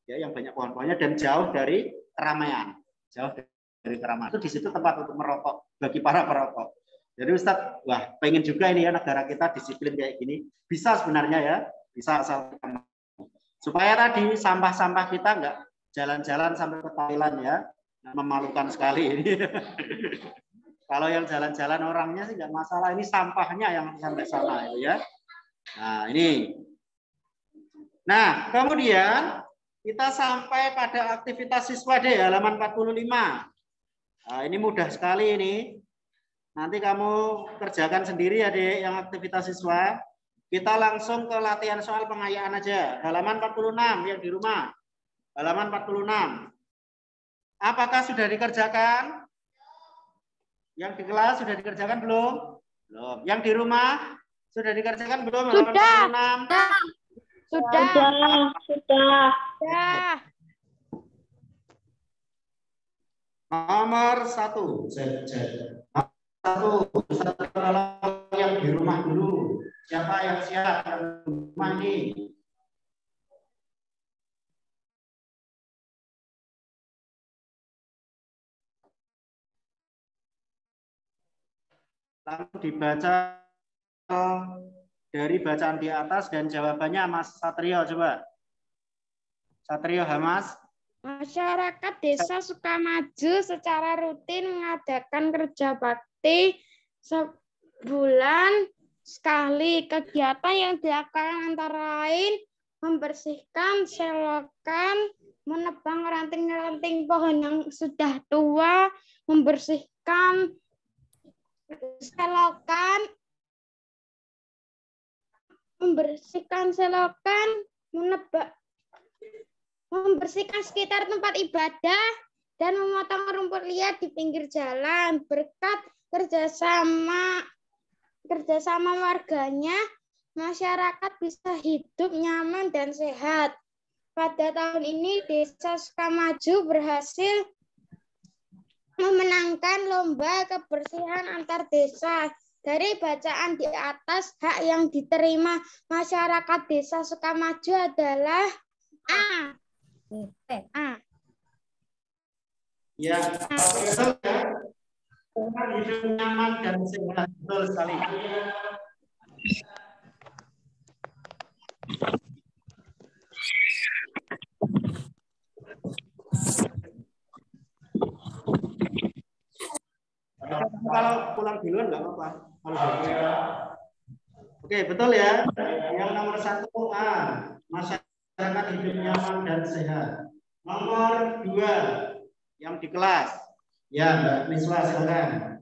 Speaker 4: Ya, yang banyak pohon-pohonnya dan jauh dari keramaian. Jauh dari keramaian. Itu di situ tempat untuk merokok bagi para perokok. Jadi Ustadz, wah pengen juga ini ya negara kita disiplin kayak gini. Bisa sebenarnya ya, bisa asal supaya tadi sampah-sampah kita nggak jalan-jalan sampai ke Thailand ya. Memalukan sekali ini. Kalau yang jalan-jalan orangnya sih nggak masalah, ini sampahnya yang sampai sana ya. Nah ini. Nah kemudian kita sampai pada aktivitas siswa deh halaman 45. Nah, ini mudah sekali ini. Nanti kamu kerjakan sendiri ya deh yang aktivitas siswa. Kita langsung ke latihan soal pengayaan aja. Halaman 46 yang di rumah. Halaman 46. Apakah sudah dikerjakan? Yang di kelas sudah dikerjakan belum? Belum. Yang di rumah sudah dikerjakan belum?
Speaker 2: Sudah. Sudah.
Speaker 4: Nomor 1. Yang di rumah dulu. Siapa yang siap? Yang di rumah ini. Lalu dibaca dari bacaan di atas dan jawabannya Mas Satrio coba. Satrio Hamas.
Speaker 3: Masyarakat Desa Sukamaju secara rutin mengadakan kerja bakti sebulan sekali. Kegiatan yang dilakukan antara lain membersihkan selokan, menebang ranting-ranting pohon yang sudah tua, membersihkan selokan, membersihkan sekitar tempat ibadah, dan memotong rumput liar di pinggir jalan. Berkat kerjasama warganya, masyarakat bisa hidup nyaman dan sehat. Pada tahun ini, Desa Sukamaju berhasil memenangkan lomba kebersihan antar desa. Dari bacaan di atas, hak yang diterima masyarakat Desa Sukamaju adalah A.
Speaker 4: Ya, betul ya. Hidup nyaman dan sehat, betul sekali. Kalau pulang duluan nggak apa-apa. Oke, betul ya. Yang nomor 1 A, masyarakat hidup nyaman dan sehat. Nomor 2, yang di kelas. Ya, Mbak Miswa, silakan.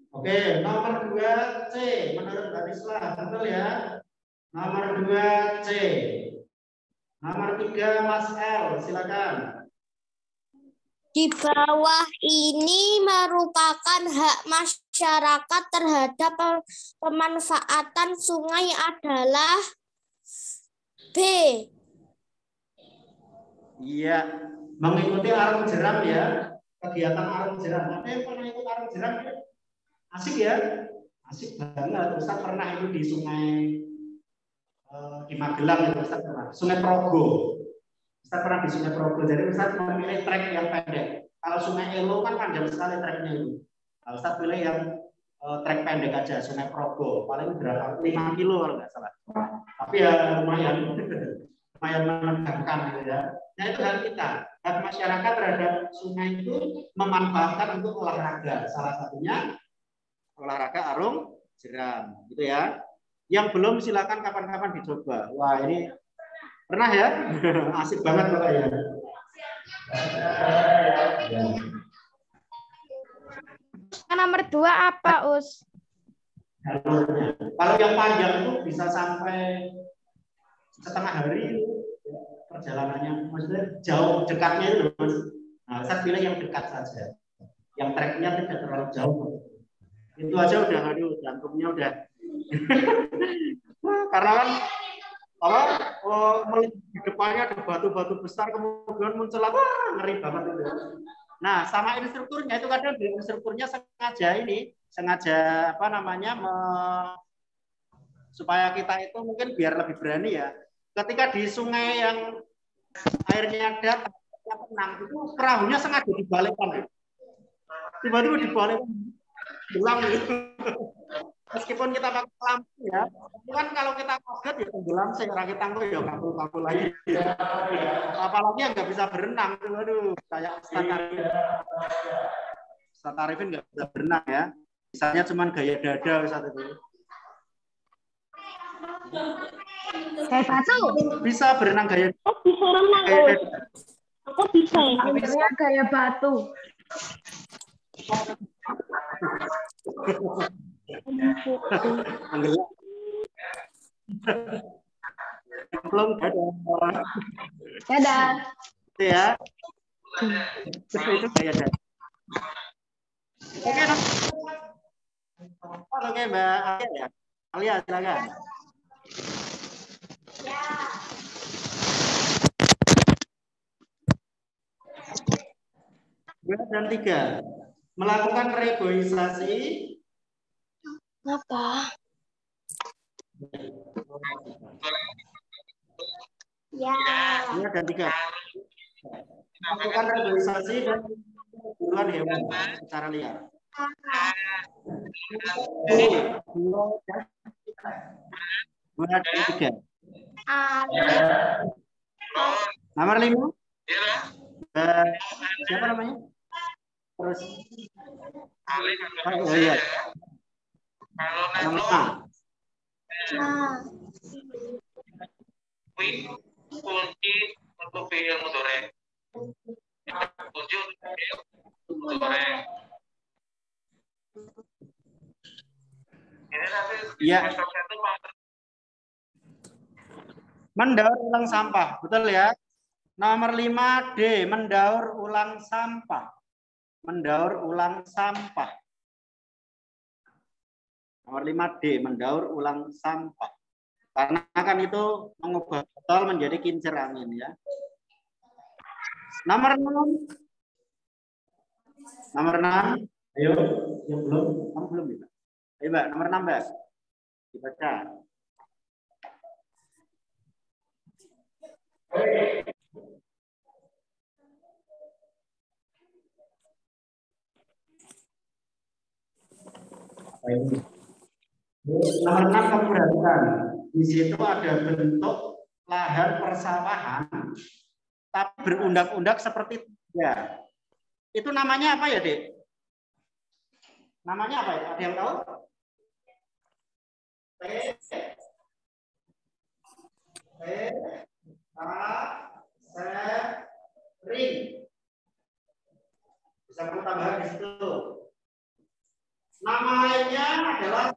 Speaker 4: Oke, nomor 2 C, menurut Mbak Miswa, betul ya? Nomor 2 C. Nomor 3 Mas L, silakan.
Speaker 2: Di bawah ini merupakan hak masyarakat masyarakat terhadap pemanfaatan sungai adalah B.
Speaker 4: Iya, mengikuti arung jeram ya. Kegiatan arung jeram. Ada yang pernah ikut arung jeram? Asik ya? Asik banget. Ustaz pernah itu di sungai di Magelang itu Ustaz pernah. Sungai Progo. Ustaz pernah di Sungai Progo. Jadi Ustaz memilih trek yang pendek. Kalau Sungai Elo kan panjang sekali treknya itu. Nah, Ustaz pilih yang trek pendek aja, Sungai Progo. Paling berapa? 5 kilo kalau nggak salah. Tapi ya lumayan menegangkan gitu ya. Nah itu hak kita. Hak masyarakat terhadap sungai itu memanfaatkan untuk olahraga. Salah satunya olahraga arung jeram, gitu ya. Yang belum silakan kapan-kapan dicoba. Wah ini pernah ya? Asik banget Bapak ya.
Speaker 3: Nomor 2 apa, Us?
Speaker 4: Kalau yang panjang itu bisa sampai setengah hari perjalanannya, maksudnya jauh dekatnya itu, Mas. Nah, saya pilih yang dekat saja. Yang treknya tidak terlalu jauh. Itu aja udah, aduh, jantungnya udah. Karena kan di depannya ada batu-batu besar, kemudian muncul ngeri banget itu. Nah, sama instrukturnya itu kadang instrukturnya sengaja supaya kita itu mungkin biar lebih berani ya. Ketika di sungai yang airnya datang, tenang, itu perahunya sengaja dibalikkan. Tiba-tiba dibalikkan, pulang gitu. Meskipun kita pakai lampu ya, kan kalau kita kaget ya tenggelam, saya rakit tangguh ya kapul lagi. Apalagi yang nggak bisa berenang, aduh, kayak Ustaz Arifin nggak bisa berenang ya. Misalnya cuma gaya dada saat itu.
Speaker 3: Kayak batu.
Speaker 4: Bisa berenang gaya.
Speaker 2: Oh, bisa renang. Aku bisa ya.
Speaker 3: Gaya batu.
Speaker 4: Belum ada.
Speaker 3: Dadah.
Speaker 4: Ya. Itu gaya dada. Oke, oke Mbak Alia ya. Alia silakan. Dan 3, melakukan reboisasi.
Speaker 2: Apa? Ya.
Speaker 4: Dan 3, melakukan reboisasi dan pengumpulan hewan secara liar. Buat 3. Nomor 5. Siapa namanya? Terus. Oh iya. Nomor 6.
Speaker 5: Kunci untuk video motornya. Kunci untuk motornya. Ini nanti
Speaker 4: ya. Mendaur ulang sampah, betul ya? Nomor 5 D, mendaur ulang sampah. Mendaur ulang sampah. Nomor 5 D, mendaur ulang sampah. Karena kan itu mengubah botol menjadi kincir angin ya. Nomor 6. Nomor 6. Ayo, yang belum? Kamu belum ya? Ayo Mbak, nomor 6 Mbak. Dibaca. Nomor 6 kamu perhatikan. Di situ ada bentuk lahan persawahan tapi berundak-undak seperti tiga. Itu namanya apa ya, Dek? Namanya apa ya? Ada yang tahu? Ring. Bisa kamu tambahkan di situ. Nama lainnya adalah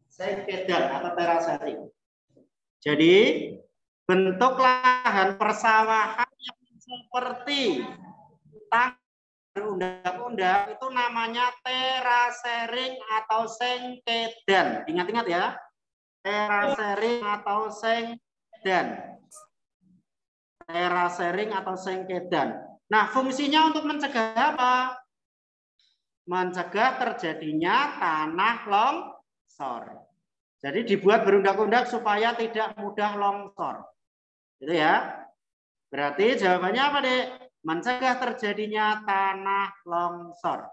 Speaker 4: sengkedan atau terasering. Jadi bentuk lahan persawahan yang seperti berundak-undak itu namanya terasering atau sengkedan. Ingat-ingat ya. Terasering atau sengkedan. Terasering atau sengkedan. Nah, fungsinya untuk mencegah apa? Mencegah terjadinya tanah longsor. Jadi dibuat berundak-undak supaya tidak mudah longsor. Gitu ya. Berarti jawabannya apa, Dek? Mencegah terjadinya tanah longsor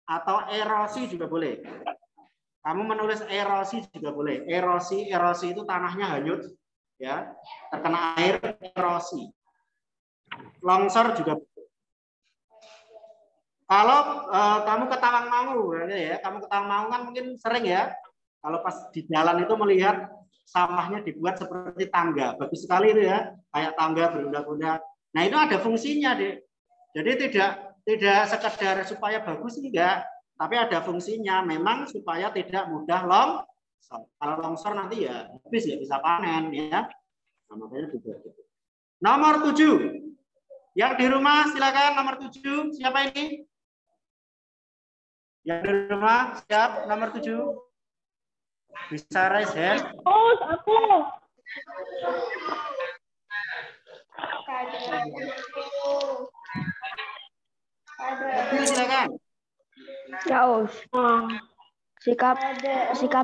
Speaker 4: atau erosi juga boleh. Kamu menulis erosi juga boleh. Erosi itu tanahnya hanyut, ya, terkena air, erosi. Longsor juga boleh. Kalau kamu ke Tawangmangu, ya, kamu ke Tawangmangu kan mungkin sering ya. Kalau pas di jalan itu melihat sampahnya dibuat seperti tangga, bagus sekali itu ya, kayak tangga berundak-undak. Nah itu ada fungsinya, Dek. Jadi tidak sekedar supaya bagus enggak, tapi ada fungsinya memang supaya tidak mudah longsor. Kalau longsor nanti ya habis ya bisa panen ya. Nah, makanya dibuat gitu. Nomor 7. Yang di rumah silakan nomor 7. Siapa ini? Yang di rumah siap nomor 7. Bisa raise hand.
Speaker 2: Oh, aku.
Speaker 4: Silakan.
Speaker 6: Ya, Us. Sikap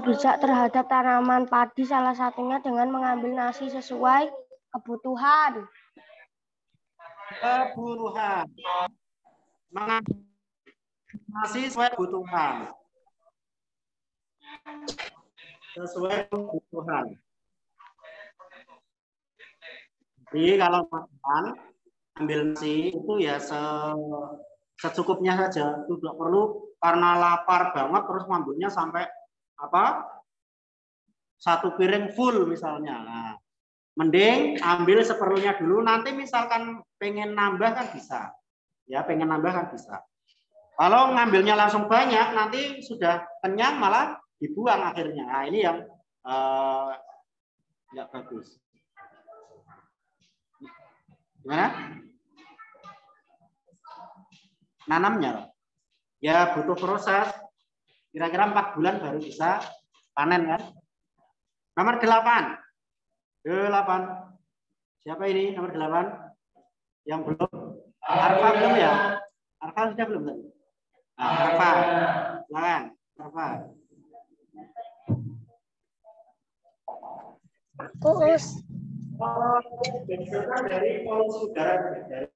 Speaker 6: bijak terhadap tanaman padi salah satunya dengan mengambil nasi sesuai kebutuhan.
Speaker 4: Mengambil nasi sesuai kebutuhan. Sesuai kebutuhan. Jadi kalau makan ambil nasi itu ya secukupnya saja, tidak perlu karena lapar banget terus ngambilnya sampai apa 1 piring full misalnya. Nah, mending ambil seperlunya dulu, nanti misalkan pengen nambah kan bisa, ya pengen nambah kan bisa. Kalau ngambilnya langsung banyak nanti sudah kenyang malah dibuang akhirnya. Nah, ini yang nggak bagus. Gimana? Nanamnya ya butuh proses, kira-kira 4 bulan baru bisa panen kan. Nomor 8. Siapa ini nomor 8? Yang belum? Arfa belum ya? Arfa sudah belum? Nah, Arfa, silakan. Arfa.
Speaker 3: Us.
Speaker 4: Dari polusi udara dari